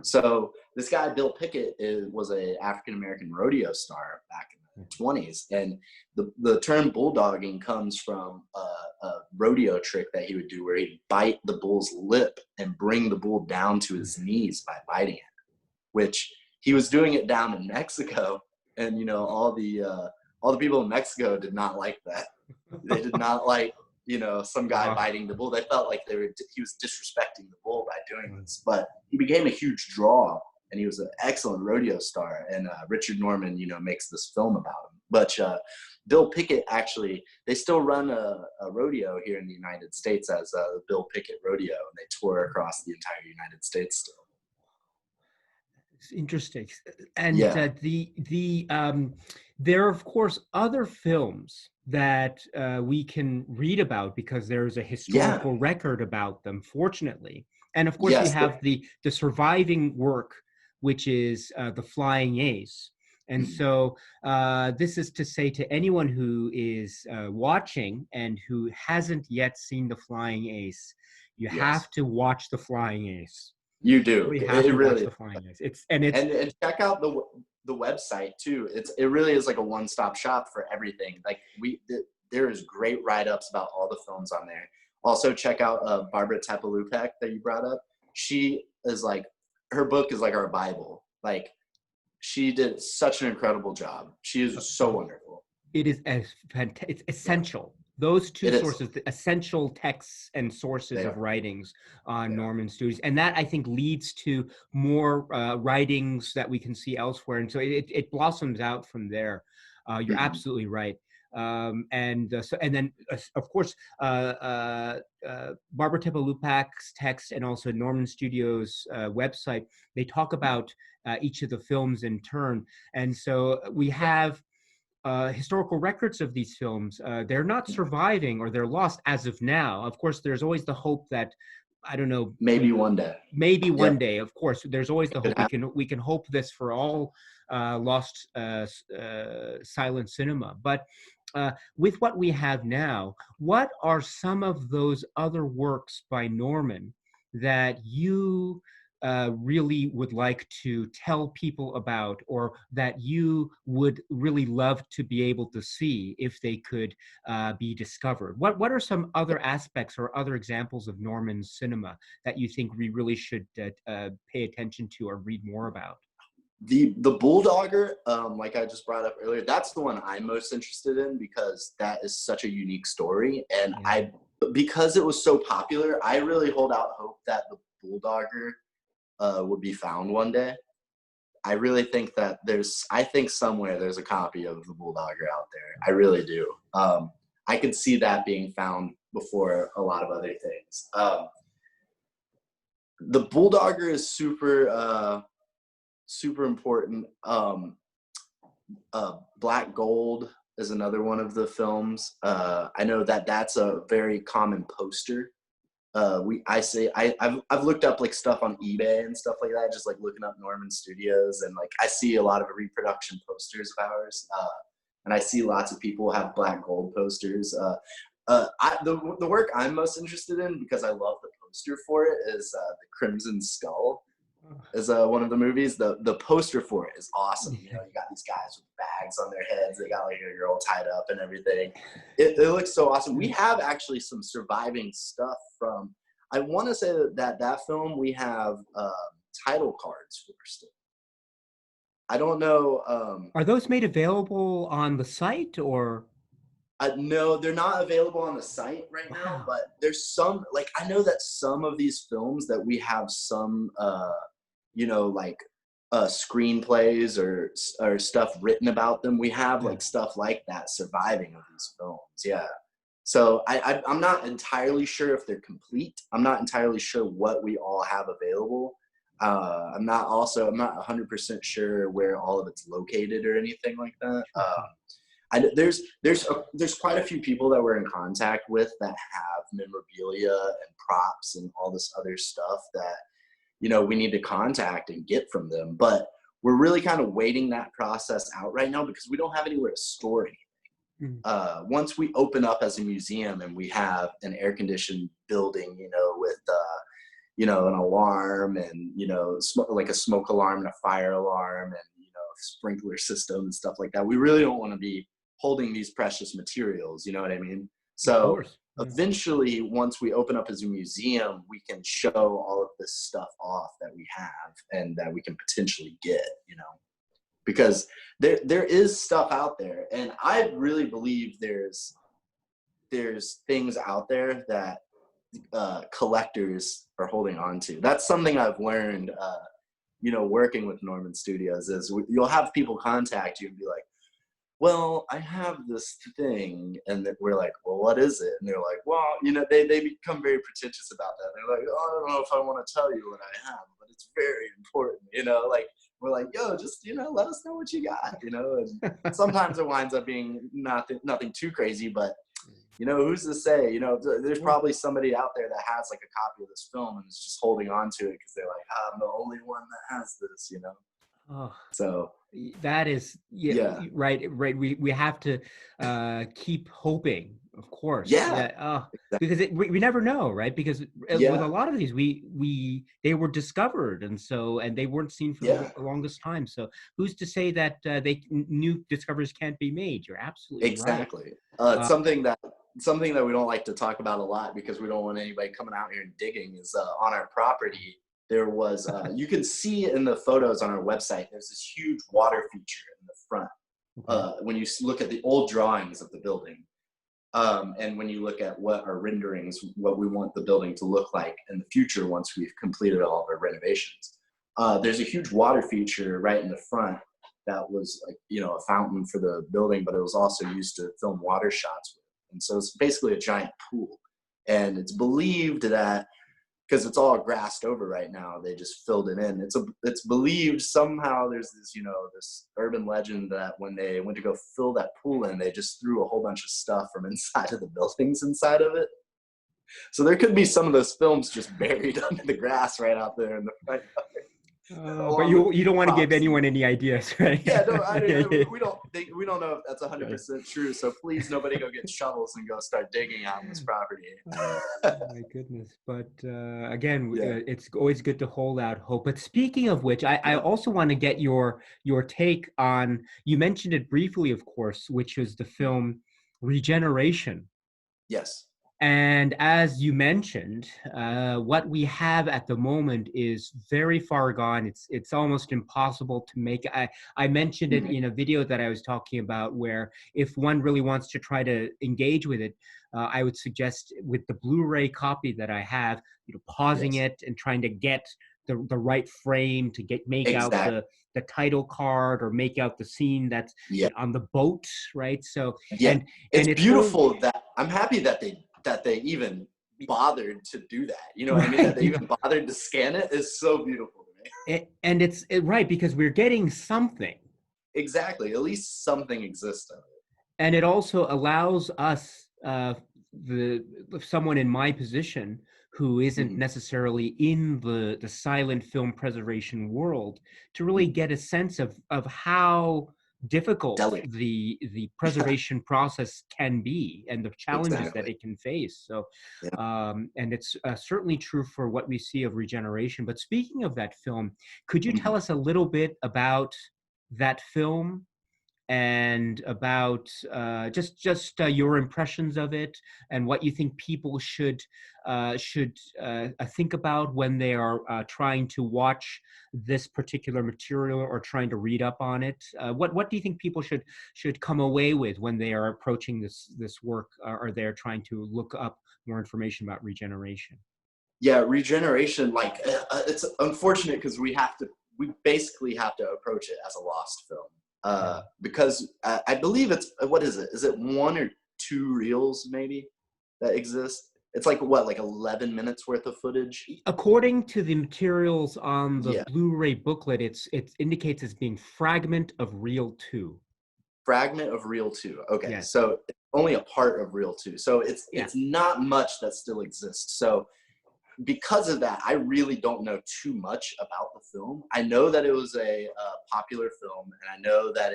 So this guy, Bill Pickett, was a African-American rodeo star back in the 20s. And the term bulldogging comes from a rodeo trick that he would do where he'd bite the bull's lip and bring the bull down to his knees by biting it, which he was doing it down in Mexico. And, you know, all the people in Mexico did not like that. They did not like, you know, some guy biting the bull. They felt like he was disrespecting the bull by doing this. But he became a huge draw, and he was an excellent rodeo star. And Richard Norman, you know, makes this film about him. But Bill Pickett, actually, they still run a rodeo here in the United States as the Bill Pickett Rodeo, and they tour across the entire United States still.
It's interesting. And
Yeah.
there are, of course, other films that we can read about because there's a historical record about them, fortunately. And of course, we have the surviving work, which is The Flying Ace. And so this is to say to anyone who is watching and who hasn't yet seen The Flying Ace, you have to watch The Flying Ace.
You do.
We have to watch The Flying Ace. And
check out the website too. It really is like a one-stop shop for everything. Like there is great write-ups about all the films on there. Also check out Barbara Tepalupek that you brought up. She is like, her book is like our Bible. Like, she did such an incredible job. She is so wonderful.
It is it's essential. Those two sources, the essential texts and sources of writings on Norman Studios. And that, I think, leads to more writings that we can see elsewhere. And so it blossoms out from there. You're absolutely right. And then, of course, Barbara Tepalupak's text and also Norman Studios' website, they talk about each of the films in turn. And so we have historical records of these films. They're not surviving, or they're lost as of now. Of course, there's always the hope that, I don't know,
maybe one day.
Maybe one day, of course. There's always the hope. We can hope this for all lost silent cinema. But with what we have now, what are some of those other works by Norman that you really would like to tell people about, or that you would really love to be able to see if they could be discovered? What are some other aspects or other examples of Norman's cinema that you think we really should pay attention to or read more about?
The Bulldogger, like I just brought up earlier, that's the one I'm most interested in because that is such a unique story. And because it was so popular, I really hold out hope that the Bulldogger would be found one day. I really think that I think somewhere there's a copy of the Bulldogger out there. I really do. I could see that being found before a lot of other things. The Bulldogger is super important. Black Gold is another one of the films. I know that's a very common poster. I've looked up like stuff on eBay and stuff like that, just like looking up Norman Studios, and like I see a lot of reproduction posters of ours, and I see lots of people have Black Gold posters. The work I'm most interested in, because I love the poster for it, is the Crimson Skull. Is one of the movies. The poster for it is awesome. You know, you got these guys with bags on their heads. They got like a girl tied up and everything. It looks so awesome. We have actually some surviving stuff from, I want to say that film we have title cards for still. I don't know.
Are those made available on the site, or?
No, they're not available on the site right now, but there's some, like, I know that some of these films that we have some, you know, like screenplays or stuff written about them. We have like stuff like that surviving of these films. Yeah. So I'm not entirely sure if they're complete. I'm not entirely sure what we all have available. I'm not 100% sure where all of it's located or anything like that. There's quite a few people that we're in contact with that have memorabilia and props and all this other stuff that, you know, we need to contact and get from them. But we're really kind of waiting that process out right now because we don't have anywhere to store anything. Once we open up as a museum and we have an air-conditioned building, you know, with you know, an alarm and, you know, like a smoke alarm and a fire alarm and, you know, a sprinkler system and stuff like that. We really don't want to be holding these precious materials, you know what I mean?
Of
So
course. Yeah.
eventually, once we open up as a museum, we can show all of this stuff off that we have and that we can potentially get, you know, because there is stuff out there, and I really believe there's things out there that collectors are holding on to. That's something I've learned, you know, working with Norman Studios, is you'll have people contact you and be like, well, I have this thing, and then we're like, well, what is it? And they're like, well, you know, they become very pretentious about that. They're like, oh, I don't know if I want to tell you what I have, but it's very important, you know, like, we're like, yo, just, you know, let us know what you got, you know, and sometimes it winds up being nothing too crazy, but, you know, who's to say, you know, there's probably somebody out there that has like a copy of this film and is just holding on to it because they're like, I'm the only one that has this, you know?
Oh,
So
that is, yeah,
yeah,
right. We have to keep hoping, of course.
yeah,
Yeah. Oh,
exactly.
because we never know, right? Because with a
Yeah,
lot of these, they were discovered, and they weren't seen for
yeah.
the longest time. So who's to say that new discoveries can't be made? You're absolutely right.
Exactly.
Uh,
Something that we don't like to talk about a lot because we don't want anybody coming out here and digging is on our property. There was you can see in the photos on our website. There's this huge water feature in the front.
okay.
When you look at the old drawings of the building, and when you look at what our renderings, what we want the building to look like in the future once we've completed all of our renovations, there's a huge water feature right in the front that was like, you know, a fountain for the building, but it was also used to film water shots with. And so it's basically a giant pool. And it's believed that because it's all grassed over right now, they just filled it in. It's believed somehow there's this, you know, this urban legend that when they went to go fill that pool in, they just threw a whole bunch of stuff from inside of the buildings inside of it. So there could be some of those films just buried under the grass right out there in the front yard,
But
along with
you don't want to give
props.
anyone any ideas, right?
Yeah, no,
Yeah, yeah.
we don't know if that's 100% true. So please, nobody go get shovels and go start digging on this property.
My goodness. But again,
Yeah,
it's always good to hold out hope. But speaking of which, I
yeah,
also want to get your take on, you mentioned it briefly, of course, which is the film Regeneration.
yes,
And as you mentioned, what we have at the moment is very far gone. It's almost impossible to make. I mentioned it
mhm,
in a video that I was talking about, where if one really wants to try to engage with it, I would suggest with the Blu-ray copy that I have, you know, pausing
yes,
it and trying to get the right frame to make out
exactly.
the title card or make out the scene that's
Yeah,
on the boat, right? So
yeah.
and
It's
it's really
beautiful that I'm happy that they even bothered to do that. You know what I mean? That
right.
they even bothered to scan it is so beautiful to me.
And right, because we're getting something,
Exactly. At least something exists of it.
and it also allows us, the someone in my position who isn't
Mhm.
necessarily in the silent film preservation world, to really
Mhm.
get a sense of how difficult
Delicate.
the
Yeah,
preservation process can be and the challenges that
exactly.
it can face. So
Yeah.
and it's certainly true for what we see of Regeneration. But speaking of that film, could you tell
Mhm.
us a little bit about that film and about just your impressions of it and what you think people should think about when they are trying to watch this particular material or trying to read up on it. What do you think people should come away with when they are approaching this work, or they're trying to look up more information about Regeneration?
Yeah, regeneration, like it's unfortunate because we basically have to approach it as a lost film.
Yeah.
Because I believe it's what is it? Is it one or two reels maybe that exist? It's like what, like 11 minutes worth of footage?
According to the materials on the
Yeah,
Blu-ray booklet, it indicates as being fragment of reel 2.
fragment of reel two. Okay,
Yes.
so it's only a part of reel two. So
Yeah.
it's not much that still exists. So because of that, I really don't know too much about the film. I know that it was a popular film, and I know that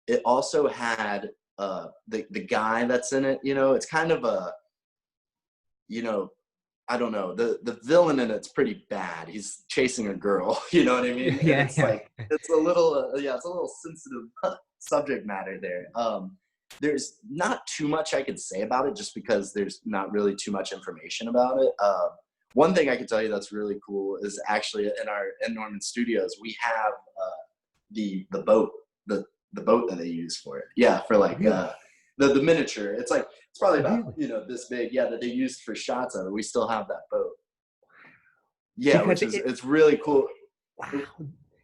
it also had the guy that's in it. You know, it's kind of a, you know, I don't know, the villain in it's pretty bad. He's chasing a girl, you know what I mean? And
Yeah,
it's
yeah.
like, it's a little, yeah, it's a little sensitive subject matter there. There's not too much I could say about it just because there's not really too much information about it. One thing I can tell you that's really cool is actually in Norman Studios, we have the boat, the boat that they use for it. Yeah, for like
Really?
the miniature. It's like, it's probably about,
Really?
you know, this big. Yeah, that they used for shots of it. We still have that boat. Yeah,
Because
which is, it's really cool.
wow,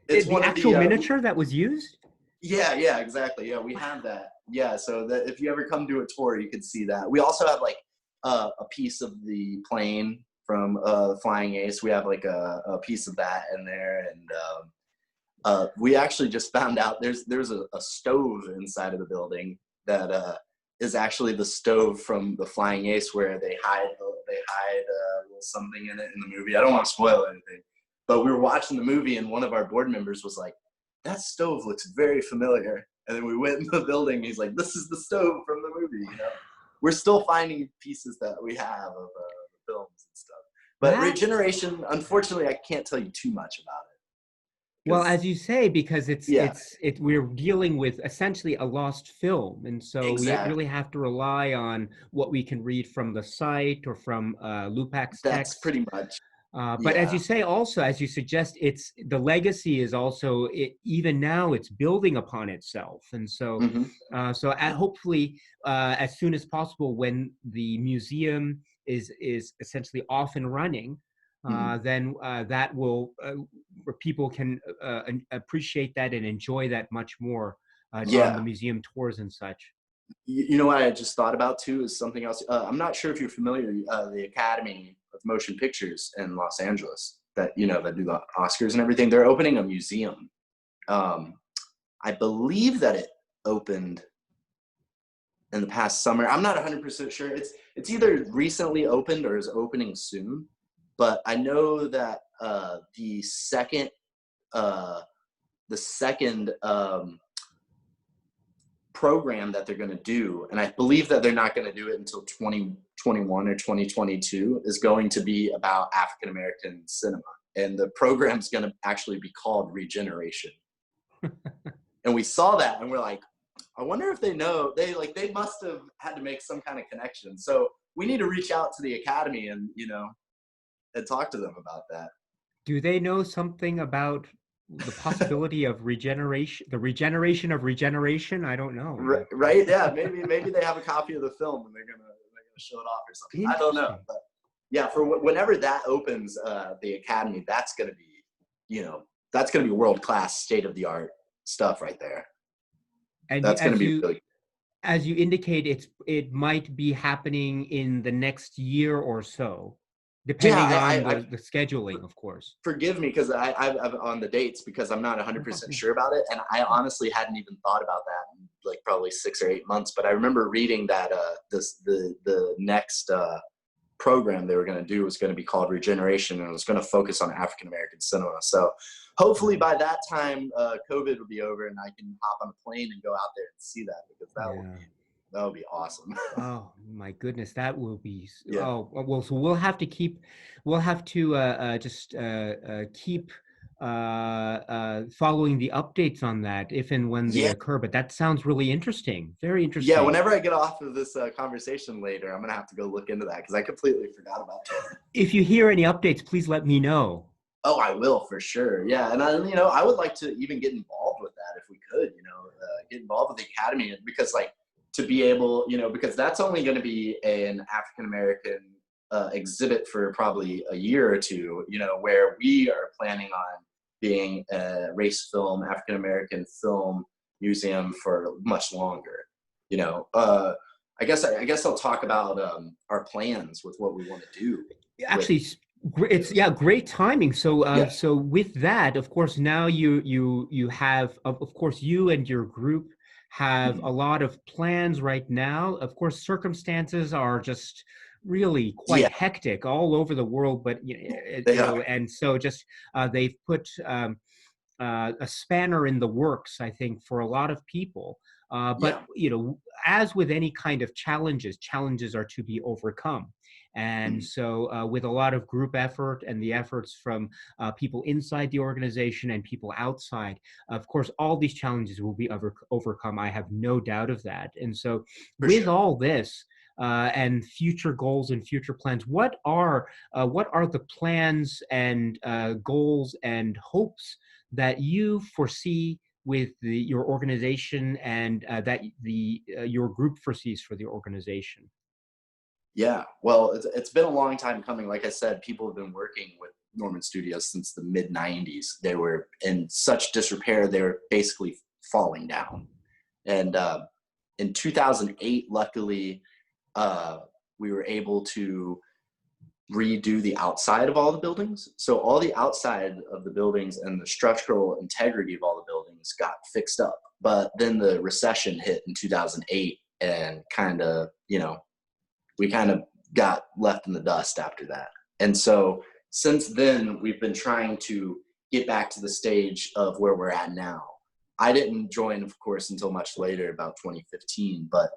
It's
the
one of
actual
the
miniature that was used?
yeah, exactly. Yeah, we have that. Yeah, so that if you ever come do a tour, you can see that. We also have like a piece of the plane from Flying Ace. We have like a piece of that in there, and we actually just found out there's a stove inside of the building that is actually the stove from the Flying Ace, where they hide a little something in it in the movie. I don't want to spoil anything, but we were watching the movie, and one of our board members was like, "That stove looks very familiar." And then we went in the building. And he's like, "This is the stove from the movie." You know, we're still finding pieces that we have of the films and stuff. But
That
Regeneration, unfortunately, I can't tell you too much about it.
well, as you say, because
Yeah,
we're dealing with essentially a lost film, and so we really
exactly.
have to rely on what we can read from the site or from Lupac's
That's
text.
pretty much.
But as
Yeah.
you say, also as you suggest, it's the legacy is also even now it's building upon itself, and so
Hmm.
hopefully as soon as possible, when the museum is essentially off and running,
Hmm.
then that will where people can appreciate that and enjoy that much more on the
Yeah.
museum tours and such.
You know what I just thought about too is something else. I'm not sure if you're familiar, the Academy of Motion Pictures in Los Angeles, that, you know, that do the Oscars and everything. They're opening a museum. Um, I believe that it opened in the past summer. I'm not 100% sure. It's either recently opened or is opening soon. But I know that uh, the second program that they're going to do, and I believe that they're not going to do it until 2021 or 2022, is going to be about African American cinema. And the program's going to actually be called Regeneration. And we saw that and we're like, I wonder if they know, they must have had to make some kind of connection. So we need to reach out to the Academy and, you know, and talk to them about that.
Do they know something about the possibility of regeneration, the regeneration of regeneration? I don't know, but
Right? Yeah, maybe they have a copy of the film and they're gonna show it off or something. I don't know,
interesting.
but yeah, for whenever that opens, the Academy, that's gonna be, you know, that's gonna be world class, state of the art stuff right there.
And
That's gonna be really.
as you indicate, it might be happening in the next year or so,
Yeah,
depending on
I
the scheduling, of course.
forgive me because I'm on the dates because I'm not
No
100%
problem.
sure about it, and I honestly hadn't even thought about that in like probably 6 or 8 months. But I remember reading that the next program they were going to do was going to be called Regeneration, and it was going to focus on African American cinema. So hopefully
Wow.
by that time, COVID will be over, and I can hop on a plane and go out there and see that, because
Yeah.
that would be awesome.
Oh my goodness, that will be.
Yeah.
Well, so we'll have to just keep following the updates on that if and when they
Yeah.
occur. But that sounds really interesting. Very
Yeah,
interesting.
whenever I get off of this conversation later, I'm gonna have to go look into that because I completely forgot about that.
If you hear any updates, please let me know.
Oh, I will for sure. Yeah, and I would like to even get involved with that if we could. Get involved with the Academy, because like to be able, because that's only going to be an African American exhibit for probably a year or two. Where we are planning on being a race film, African American film museum for much longer. I guess I'll talk about our plans with what we want to do with.
Actually, it's yeah, great timing. So
Yeah.
so with that, of course, now you have of course you and your group have a
Mhm.
lot of plans right now. Of course, circumstances are just really quite
Yeah,
hectic all over the world, but
they are.
and so just they've put a spanner in the works, I think, for a lot of people. But
Yeah,
you know, as with any kind of challenges, challenges are to be overcome. And
mhm,
so, with a lot of group effort and the efforts from people inside the organization and people outside, of course, all these challenges will be overcome. I have no doubt of that. And so,
for
with
sure.
all this and future goals and future plans, what are the plans and goals and hopes that you foresee with your organization and that your group foresees for the organization?
Yeah, well, it's been a long time coming. Like I said, people have been working with Norman Studios since the mid '90s. They were in such disrepair; they were basically falling down. And in 2008, luckily, uh, we were able to redo the outside of all the buildings. So all the outside of the buildings and the structural integrity of all the buildings got fixed up. But then the recession hit in 2008 and kind of, we kind of got left in the dust after that. And so since then, we've been trying to get back to the stage of where we're at now. I didn't join, of course, until much later, about 2015, but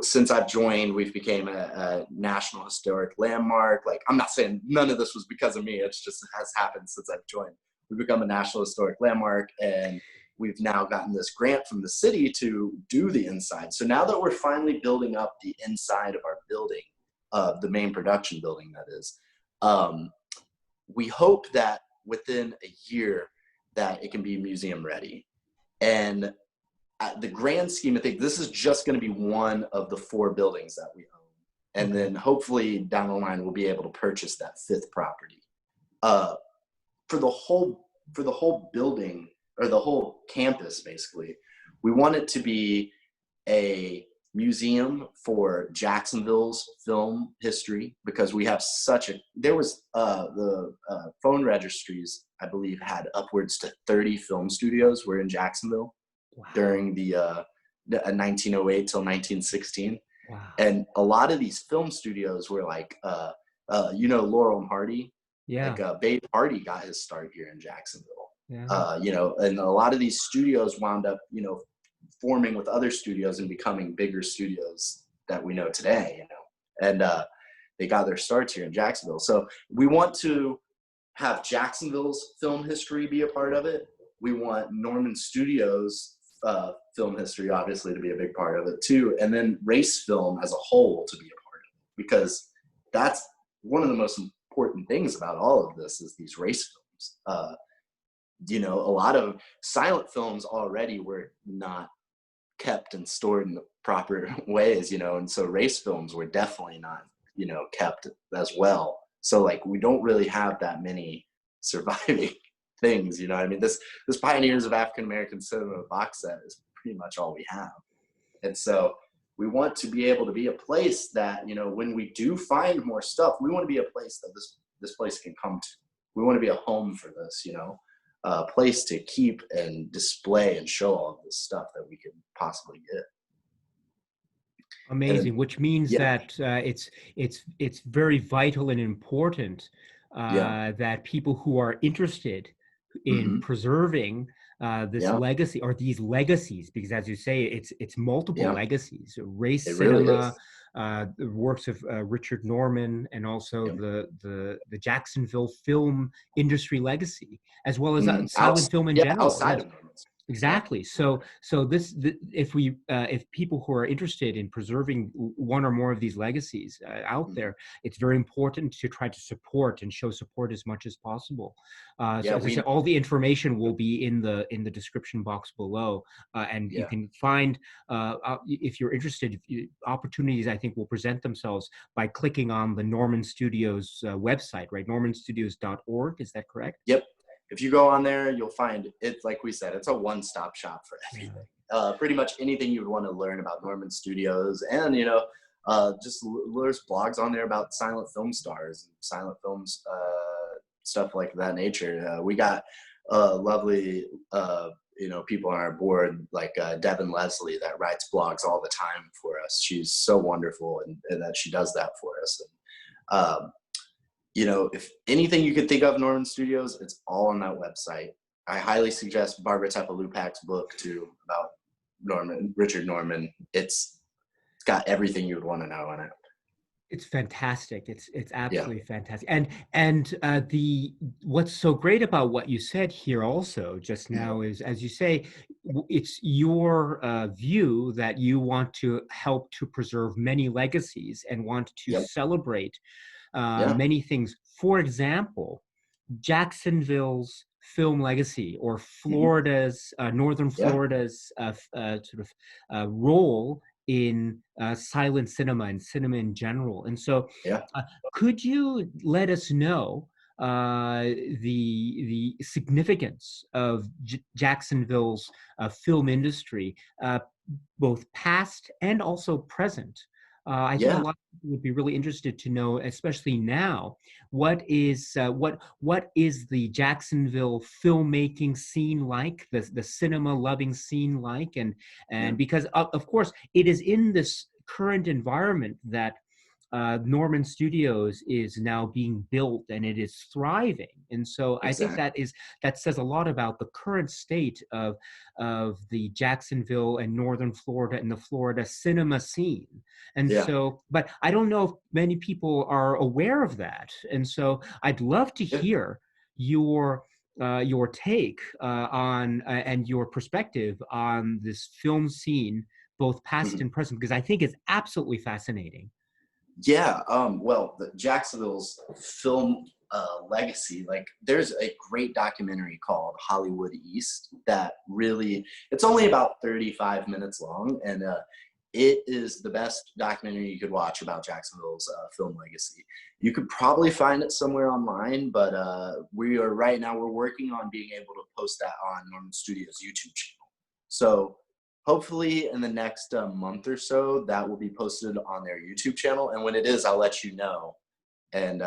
since I've joined, we've became a national historic landmark. Like, I'm not saying none of this was because of me. It's just it has happened since I've joined. We've become a national historic landmark, and we've now gotten this grant from the city to do the inside. So now that we're finally building up the inside of our building, the main production building, that is, um, we hope that within a year that it can be museum ready. And at the grand scheme of things, this is just going to be one of the 4 buildings that we own. And
Okay.
then hopefully down the line, we'll be able to purchase that 5th property. Uh, for the whole building, or the whole campus, basically, we want it to be a museum for Jacksonville's film history, because we have there was the phone registries, I believe, had upwards to 30 film studios were in Jacksonville
Wow.
during the 1908 till 1916.
Wow.
And a lot of these film studios were like, Laurel and Hardy,
Yeah.
like Babe Hardy got his start here in Jacksonville.
Yeah.
And a lot of these studios wound up, forming with other studios and becoming bigger studios that we know today, and they got their starts here in Jacksonville. So we want to have Jacksonville's film history be a part of it. We want Norman Studios film history, obviously, to be a big part of it too, and then race film as a whole to be a part of it, because that's one of the most important things about all of this is these race films. A lot of silent films already were not kept and stored in the proper ways, and so race films were definitely not, kept as well. So like we don't really have that many surviving things, I mean, this Pioneers of African American Cinema box set is pretty much all we have. And so we want to be able to be a place that, when we do find more stuff, we want to be a place that this place can come to. We want to be a home for this, a place to keep and display and show all of this stuff that we could possibly get. And
Amazing,
then,
which means
yeah,
that it's very vital and important
yeah,
that people who are interested in
hmm,
preserving this
yeah,
legacy or these legacies, because as you say, it's multiple
yeah,
legacies: race
it really
cinema,
is.
the works of Richard Norman, and also
Yeah.
the Jacksonville film industry legacy, as well as
Mm.
silent film in
Yeah,
general.
outside
Yes.
of Norman's. Yeah.
Exactly. If people who are interested in preserving one or more of these legacies out
Mhm.
there, it's very important to try to support and show support as much as possible. So
Yeah,
as I said, all the information will be in the description box below, and you
yeah,
can find if you're interested. Opportunities, I think, will present themselves by clicking on the Norman Studios website, right? NormanStudios.org. Is that correct?
yep. If you go on there, you'll find it. Like we said, it's a one-stop shop for
Yeah.
everything. Pretty much anything you would want to learn about Norman Studios, and there's blogs on there about silent film stars and silent films, stuff like that nature. We got lovely, people on our board like Devin Leslie that writes blogs all the time for us. She's so wonderful, and that she does that for us. And if anything you could think of Norman Studios, it's all on that website. I highly suggest Barbara Tepalupak's book too about Richard Norman. It's got everything you would want to know in it.
It's fantastic. It's
Yeah.
absolutely fantastic. And the what's so great about what you said here also just now is, as you say, it's your view that you want to help to preserve many legacies and want to
Yep.
celebrate
Yeah.
many things. For example, Jacksonville's film legacy, or Florida's, Northern
Yeah.
Florida's sort of role in silent cinema and cinema in general. And so,
Yeah.
uh, could you let us know the significance of Jacksonville's film industry, both past and also present? I think a
Yeah.
lot of people would be really interested to know, especially now, what is the Jacksonville filmmaking scene like, the cinema loving scene like,
Yeah.
and because of course it is in this current environment that Norman Studios is now being built and it is thriving. And so I think
Exactly.
that says a lot about the current state of the Jacksonville and Northern Florida and the Florida cinema scene. And
Yeah.
so, but I don't know if many people are aware of that. And so I'd love to
Yeah.
hear your take on and your perspective on this film scene, both past
Mhm.
and present, because I think it's absolutely fascinating.
Yeah, well, the Jacksonville's film legacy, like there's a great documentary called Hollywood East that really, it's only about 35 minutes long, and it is the best documentary you could watch about Jacksonville's film legacy. You could probably find it somewhere online, but we're working on being able to post that on Norman Studios' YouTube channel. So hopefully in the next month or so, that will be posted on their YouTube channel. And when it is, I'll let you know. And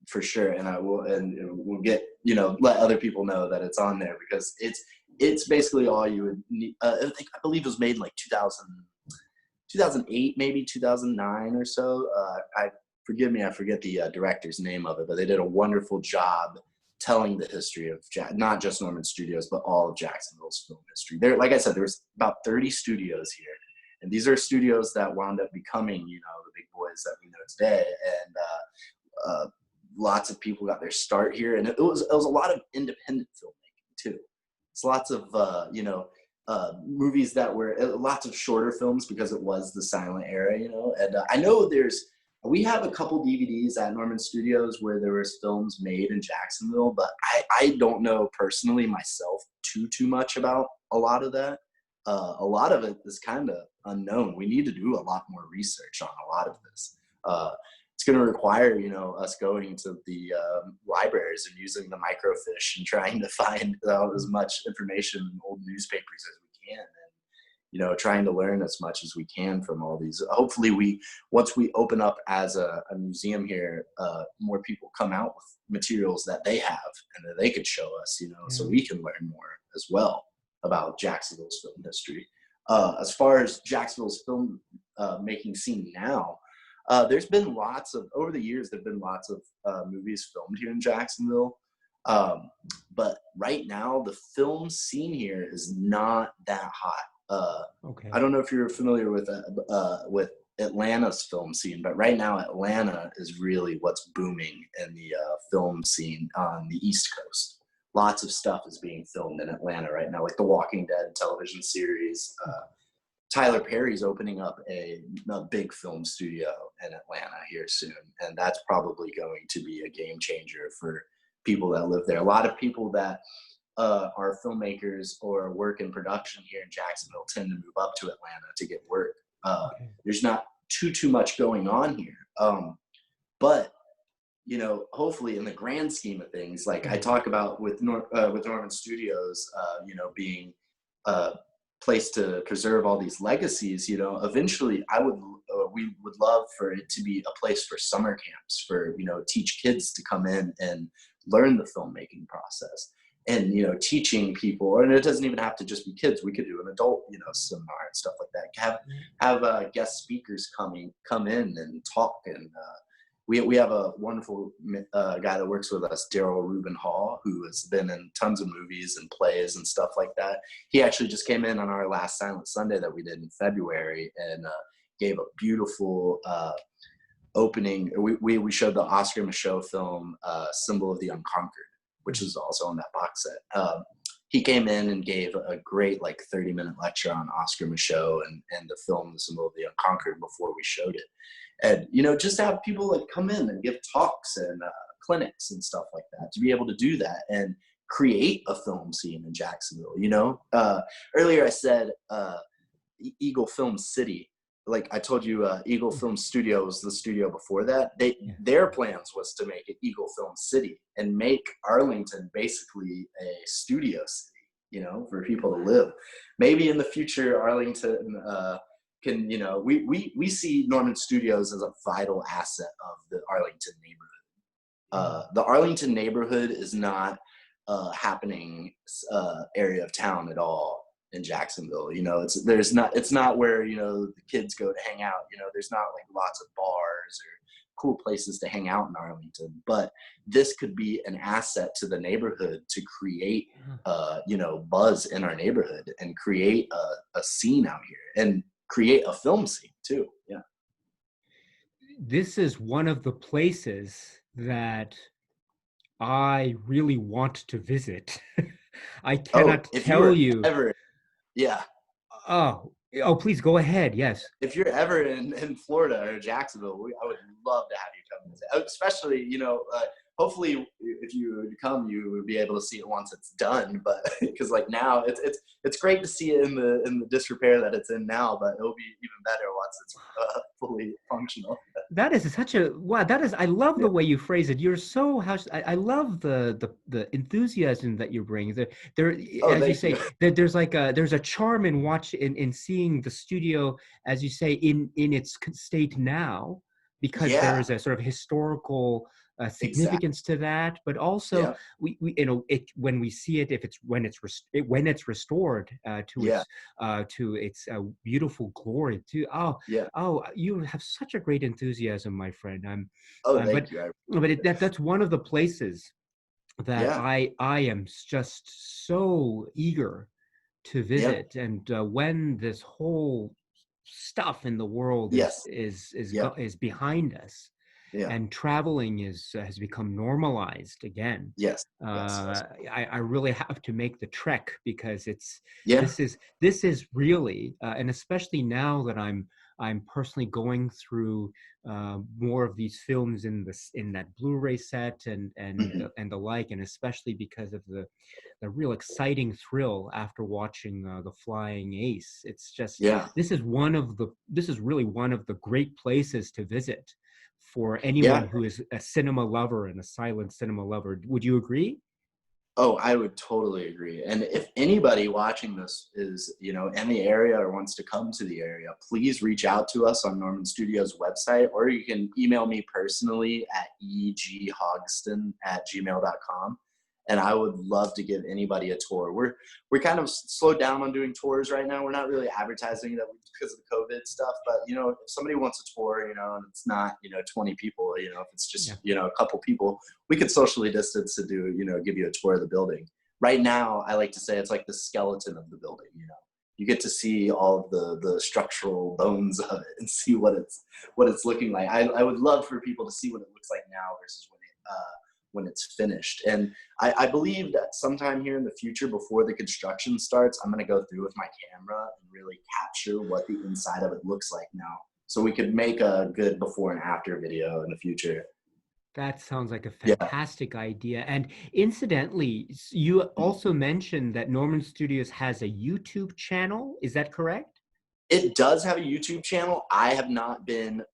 for sure. And I will, and we'll get, let other people know that it's on there, because it's basically all you would need. I believe it was made in like 2008, maybe 2009 or so. Forgive me, I forget the director's name of it, but they did a wonderful job telling the history of not just Norman Studios, but all of Jacksonville's film history. There, like I said, there's about 30 studios here, and these are studios that wound up becoming, the big boys that we know today. And lots of people got their start here, and it was a lot of independent filmmaking too. It's lots of movies that were lots of shorter films, because it was the silent era, And I know we have a couple DVDs at Norman Studios where there was films made in Jacksonville, but I don't know personally myself too much about a lot of that. A lot of it is kind of unknown. We need to do a lot more research on a lot of this. It's going to require, us going to the libraries and using the microfiche and trying to find as much information in old newspapers as we can. And trying to learn as much as we can from all these. Hopefully once we open up as a museum here, more people come out with materials that they have and that they could show us, so we can learn more as well about Jacksonville's film history. As far as Jacksonville's film making scene now, over the years, there've been lots of movies filmed here in Jacksonville. But right now, the film scene here is not that hot.
Okay.
I don't know if you're familiar with Atlanta's film scene, but right now Atlanta is really what's booming in the film scene on the East Coast. Lots of stuff is being filmed in Atlanta right now, like The Walking Dead television series. Tyler Perry's opening up a big film studio in Atlanta here soon, and that's probably going to be a game changer for people that live there. A lot of people that are filmmakers or work in production here in Jacksonville tend to move up to Atlanta to get work. There's not too much going on here, but hopefully in the grand scheme of things, like I talk about with Norman Studios, being a place to preserve all these legacies. Eventually we would love for it to be a place for summer camps, for teach kids to come in and learn the filmmaking process. And teaching people, and it doesn't even have to just be kids. We could do an adult, seminar and stuff like that. Have guest speakers come in and talk, and we have a wonderful guy that works with us, Daryl Rubin Hall, who has been in tons of movies and plays and stuff like that. He actually just came in on our last Silent Sunday that we did in February and gave a beautiful opening. We showed the Oscar Michaud film, Symbol of the Unconquered, which is also on that box set. He came in and gave a great 30-minute lecture on Oscar Michaud and the film, The Symbol of the Unconquered, before we showed it. And, just to have people come in and give talks and clinics and stuff like that, to be able to do that and create a film scene in Jacksonville, Earlier I said Eagle Film City. Like I told you, Eagle Film Studio was the studio before that. Their plans was to make it Eagle Film City and make Arlington basically a studio city, for people to live. Maybe in the future, Arlington can, we see Norman Studios as a vital asset of the Arlington neighborhood. The Arlington neighborhood is not a happening area of town at all. In Jacksonville, it's not where the kids go to hang out. There's not lots of bars or cool places to hang out in Arlington. But this could be an asset to the neighborhood to create buzz in our neighborhood and create a scene out here and create a film scene too. Yeah,
this is one of the places that I really want to visit. I cannot tell you.
Yeah.
Oh, please go ahead. Yes.
If you're ever in Florida or Jacksonville, I would love to have you come visit. Especially, hopefully if you would come, you would be able to see it once it's done. But because now it's great to see it in the disrepair that it's in now, but it'll be even better once it's fully functional.
That is such a wow. I love the way you phrase it. You're so I love the enthusiasm that you bring. As you say, there's there's a charm in seeing the studio, as you say, in its state now, because there is a sort of historical significance to that, but also we when we see it, when it's restored to its beautiful glory too. You have such a great enthusiasm, my friend.
Thank you.
But that's one of the places that I am just so eager to visit, and when this whole stuff in the world is behind us. Yeah. And traveling has become normalized again.
Yes.
I really have to make the trek because this is really and especially now that I'm personally going through more of these films in that Blu-ray set and the like, and especially because of the real exciting thrill after watching The Flying Ace. It's just this is really one of the great places to visit for anyone who is a cinema lover and a silent cinema lover. Would you agree?
Oh, I would totally agree. And if anybody watching this is, in the area or wants to come to the area, please reach out to us on Norman Studios website, or you can email me personally at eghogsten@gmail.com. And I would love to give anybody a tour. We're kind of slowed down on doing tours right now. We're not really advertising that because of the COVID stuff. But if somebody wants a tour, and it's not 20 people, if it's just a couple people, we could socially distance to do give you a tour of the building. Right now, I like to say it's like the skeleton of the building. You get to see all of the structural bones of it and see what it's looking like. I would love for people to see what it looks like now versus when it's finished. And I believe that sometime here in the future, before the construction starts, I'm going to go through with my camera and really capture what the inside of it looks like now, so we could make a good before and after video in the future.
That sounds like a fantastic idea. And incidentally, you also mentioned that Norman Studios has a YouTube channel. Is that correct?
It does have a YouTube channel. I have not been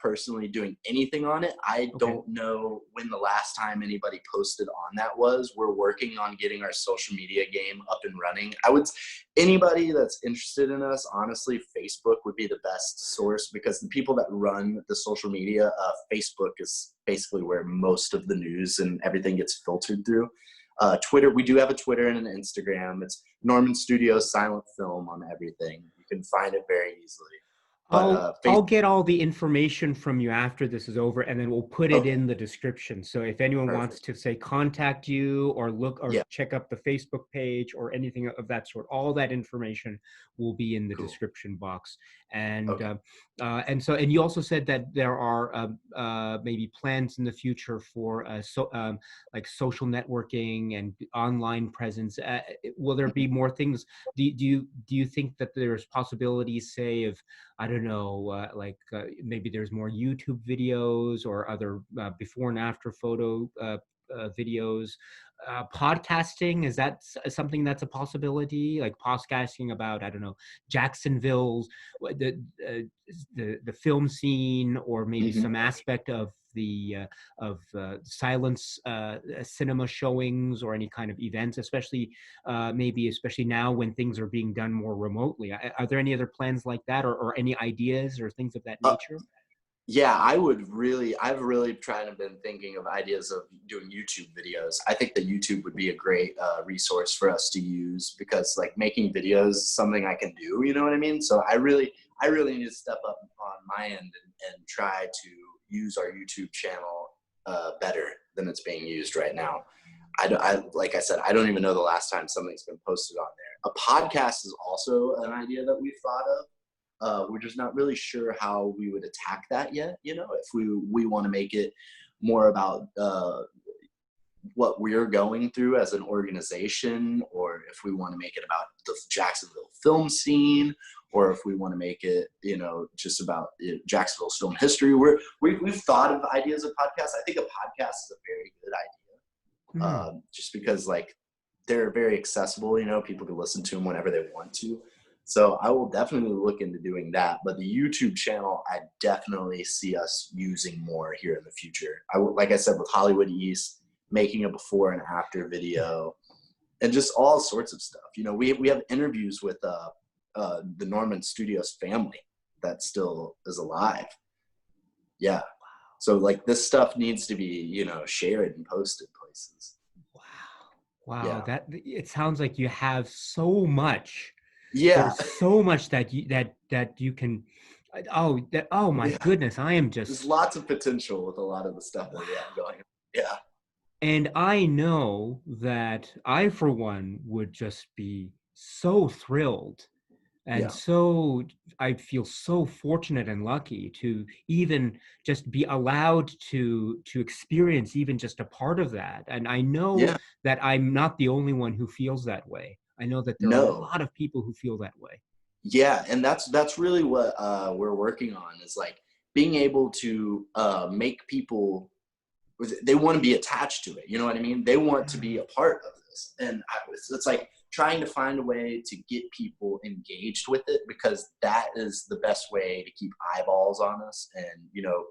personally doing anything on it. I don't know when the last time anybody posted on that was. We're working on getting our social media game up and running. Anybody that's interested in us, honestly, Facebook would be the best source, because the people that run the social media, Facebook is basically where most of the news and everything gets filtered through. Twitter, we do have a Twitter and an Instagram. It's NormanStudiosSilentFilm on everything. You can find it very easily. But
I'll get all the information from you after this is over, and then we'll put it
okay,
in the description. So if anyone wants
perfect.
to say contact you or look or
Yeah,
check up the Facebook page or anything of that sort, all that information will be in the
cool.
description box. And
Okay.
and you also said that there are maybe plans in the future for like social networking and online presence. Will there
Mhm.
be more things? Do you think that there's possibilities, say, of I don't know, maybe there's more YouTube videos or other before and after photo videos. Podcasting, is that something that's a possibility? Like podcasting about, I don't know, Jacksonville's, the film scene, or maybe
Mhm.
some aspect of the silence cinema showings or any kind of events, especially maybe especially now when things are being done more remotely. Are there any other plans like that, or any ideas or things of that
Uh,
nature?
yeah, I've really tried and been thinking of ideas of doing YouTube videos. I think that YouTube would be a great resource for us to use because like making videos is something I can do, you know what I mean? So I really need to step up on my end and try to use our YouTube channel better than it's being used right now. Like I said, I don't even know the last time something's been posted on there. A podcast is also an idea that we've thought of. We're just not really sure how we would attack that yet. You know, if we want to make it more about what we're going through as an organization, or if we want to make it about the Jacksonville film scene, or if we want to make it, you know, just about Jacksonville's film history. We've thought of ideas of podcasts. I think a podcast is a very good idea,
Hmm.
just because like they're very accessible. You know, people can listen to them whenever they want to. So I will definitely look into doing that. But the YouTube channel, I definitely see us using more here in the future. Like I said, with Hollywood East, making a before and after video, and just all sorts of stuff. You know, we have interviews with the Norman Studios family that still is alive. Yeah. So like this stuff needs to be, you know, shared and posted places.
Wow. Wow,
Yeah.
that it sounds like you have so much.
Yeah.
There's so much that you can. Oh my
Yeah.
goodness, I am
There's
just
lots of potential with a lot of the stuff that we have
wow.
going on. Yeah.
And I know that I, for one, would just be so thrilled. And
Yeah.
so I feel so fortunate and lucky to even just be allowed to experience even just a part of that. And I know
Yeah.
that I'm not the only one who feels that way. I know that there are a
No.
lot of people who feel that way.
Yeah. And that's really what we're working on is like being able to make people, they want to be attached to it. You know what I mean? They want to be a part of this. And it's like trying to find a way to get people engaged with it, because that is the best way to keep eyeballs on us and, you know,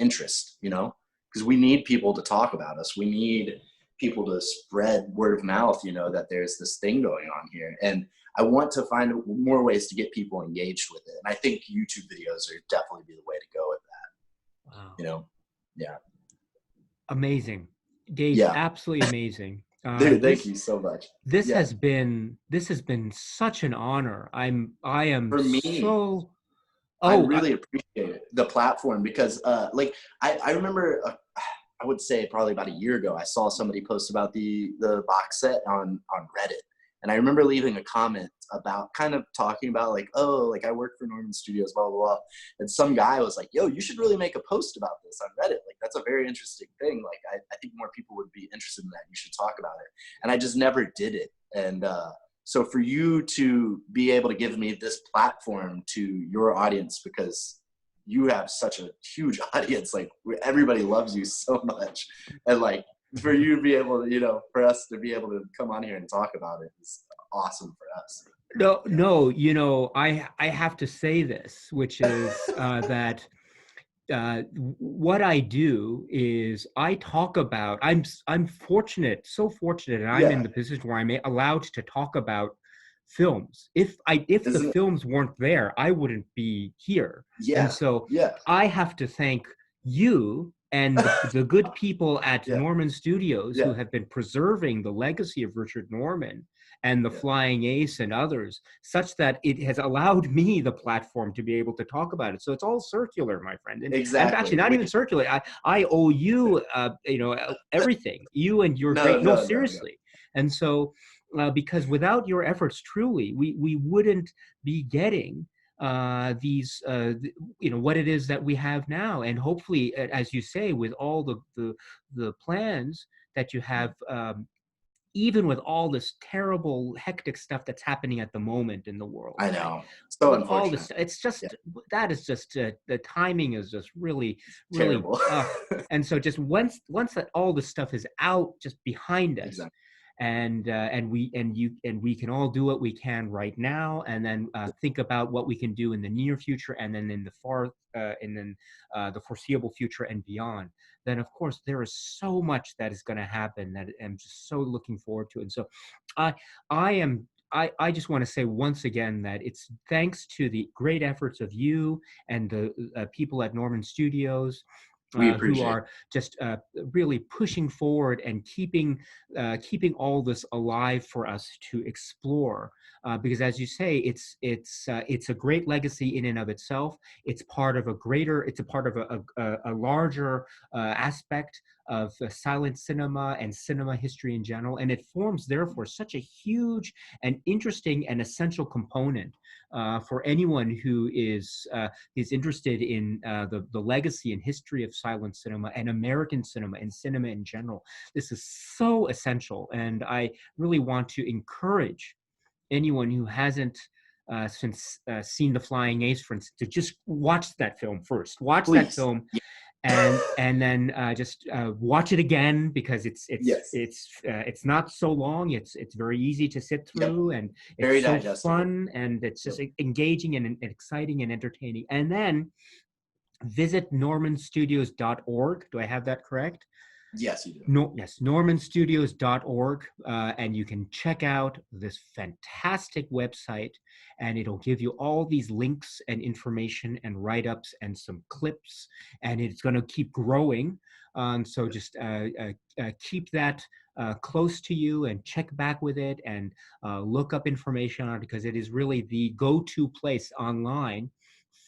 interest, you know, because we need people to talk about us. We need people to spread word of mouth, you know, that there's this thing going on here. And I want to find more ways to get people engaged with it. And I think YouTube videos are definitely be the way to go with that,
Wow.
you know? Yeah.
Amazing. Gage,
Yeah.
absolutely amazing.
Dude, thank you so much. Yeah.
This has been such an honor. I am
For me,
so
I
oh
really appreciate it, the platform, because like I remember I would say probably about a year ago, I saw somebody post about the box set on Reddit. And I remember leaving a comment about kind of talking about like, oh, like I work for Norman Studios, blah, blah, blah. And some guy was like, yo, you should really make a post about this on Reddit. Like, that's a very interesting thing. Like, I think more people would be interested in that. You should talk about it. And I just never did it. And so for you to be able to give me this platform to your audience, because you have such a huge audience, like everybody loves you so much. And like, for you to be able to, you know, for us to be able to come on here and talk about it is awesome for us.
no,
Yeah.
no, I have to say this, which is that what I do is I talk about I'm fortunate, so fortunate, and I'm in
Yeah.
the position where I'm allowed to talk about films. If the
Isn't it?
films weren't there, I wouldn't be here. And
Yeah.
so
Yeah.
I have to thank you and the good people at
Yeah.
Norman Studios who
Yeah.
have been preserving the legacy of Richard Norman and the
Yeah.
Flying Ace and others, such that it has allowed me the platform to be able to talk about it. So it's all circular, my friend. And actually,
Exactly.
not even circular. I owe you, everything. You and your
No,
great, no,
no, no, no.
seriously. And so, because without your efforts, truly, we wouldn't be getting what it is that we have now. And hopefully, as you say, with all the plans that you have, even with all this terrible, hectic stuff that's happening at the moment in the world,
I
right?
know. So
With all
unfortunate.
this, it's
Yeah.
just, that is just, the timing is just really, really,
Terrible.
and so just once that all this stuff is out, just behind us,
Exactly.
and we can all do what we can right now, and then think about what we can do in the near future, and then in the the foreseeable future and beyond. Then of course there is so much that is going to happen that I'm just so looking forward to. And so I I am I just want to say once again that it's thanks to the great efforts of you and the people at Norman Studios,
We
who
appreciate it.
are just really pushing forward and keeping all this alive for us to explore. Because, as you say, it's a great legacy in and of itself. It's part of a greater. It's a part of a larger aspect of silent cinema and cinema history in general, and it forms therefore such a huge and interesting and essential component for anyone who is interested in the legacy and history of silent cinema and American cinema and cinema in general. This is so essential, and I really want to encourage anyone who hasn't seen The Flying Ace, for instance, to just watch that film first. Watch that
Please.
film,
Yeah.
and then just watch it again, because
Yes.
it's not so long. It's very easy to sit
Yep.
through, and
Very
it's so
digestible.
fun, and it's just
Yep.
engaging and exciting and entertaining. And then visit NormanStudios.org. Do I have that correct?
Yes, you do.
No, yes, NormanStudios.org, and you can check out this fantastic website, and it'll give you all these links and information and write-ups and some clips, and it's going to keep growing. So just keep that close to you and check back with it, and look up information on it, because it is really the go-to place online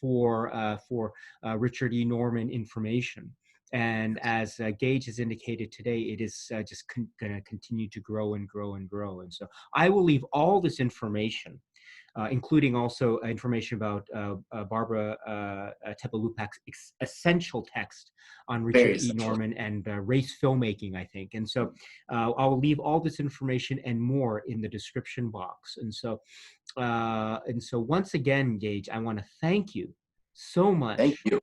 for Richard E. Norman information. And as Gage has indicated today, it is just going to continue to grow and grow and grow. And so I will leave all this information, including also information about Barbara Tepalupak's essential text on
Very
Richard E.
essential.
Norman and race filmmaking, I think. And so I'll leave all this information and more in the description box. And so once again, Gage, I want to thank you so
Thank
much
you.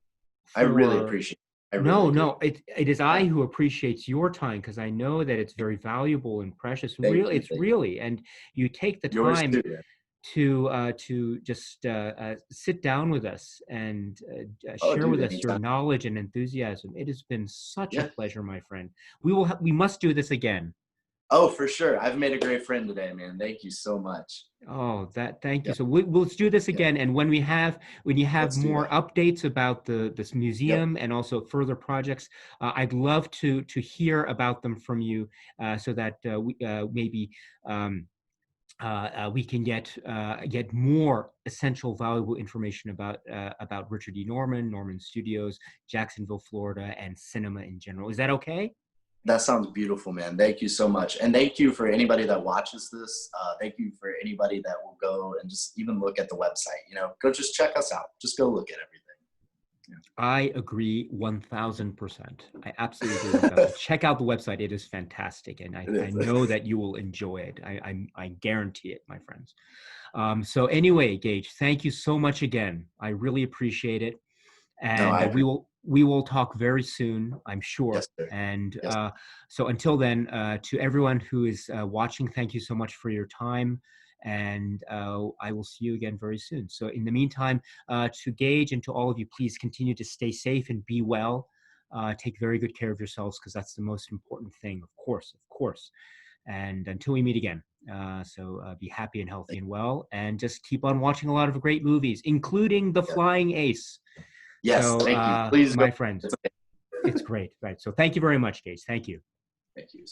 I really
for.
appreciate it. I really
No,
do.
no, it is I
Yeah.
who appreciates your time, because I know that it's very valuable and precious.
Thank
Really,
you.
it's
Thank you.
really, and you take the
Yours
time
too. Yeah.
to just sit down with us and
Oh,
share
dude,
with us your
anytime.
knowledge and enthusiasm. It has been such a
Yeah.
pleasure, my friend. We must do this again.
Oh, for sure. I've made a great friend today, man. Thank you so much.
Oh, thank you.
Yeah.
So let's do this
Yeah.
again. And when you have
Let's do
more
that.
updates about this
Yep.
museum and also further projects, I'd love to hear about them from you, so that we maybe we can get more essential, valuable information about Richard E. Norman, Norman Studios, Jacksonville, Florida, and cinema in general. Is that okay?
That sounds beautiful, man. Thank you so much. And thank you for anybody that watches this. Thank you for anybody that will go and just even look at the website. Go just check us out. Just go look at everything.
I agree 1000%. I absolutely agree 1000. Check out the website. It is fantastic. And
It
I
is.
know that you will enjoy it. I guarantee it, my friends. So anyway, Gage, thank you so much again. I really appreciate it.
No,
And
I appreciate
we will talk very soon, I'm
it.
sure.
Yes, sir.
And
Yes.
so until then, to everyone who is watching, thank you so much for your time. And I will see you again very soon. So in the meantime, to Gage and to all of you, please continue to stay safe and be well. Take very good care of yourselves, because that's the most important thing, of course, of course. And until we meet again, be happy and healthy and well, and just keep on watching a lot of great movies, including The
Yes.
Flying Ace.
Yes.
So,
Thank you. Please go.
my friend, it's great. Right. So thank you very much, Gage. Thank you.
Thank you.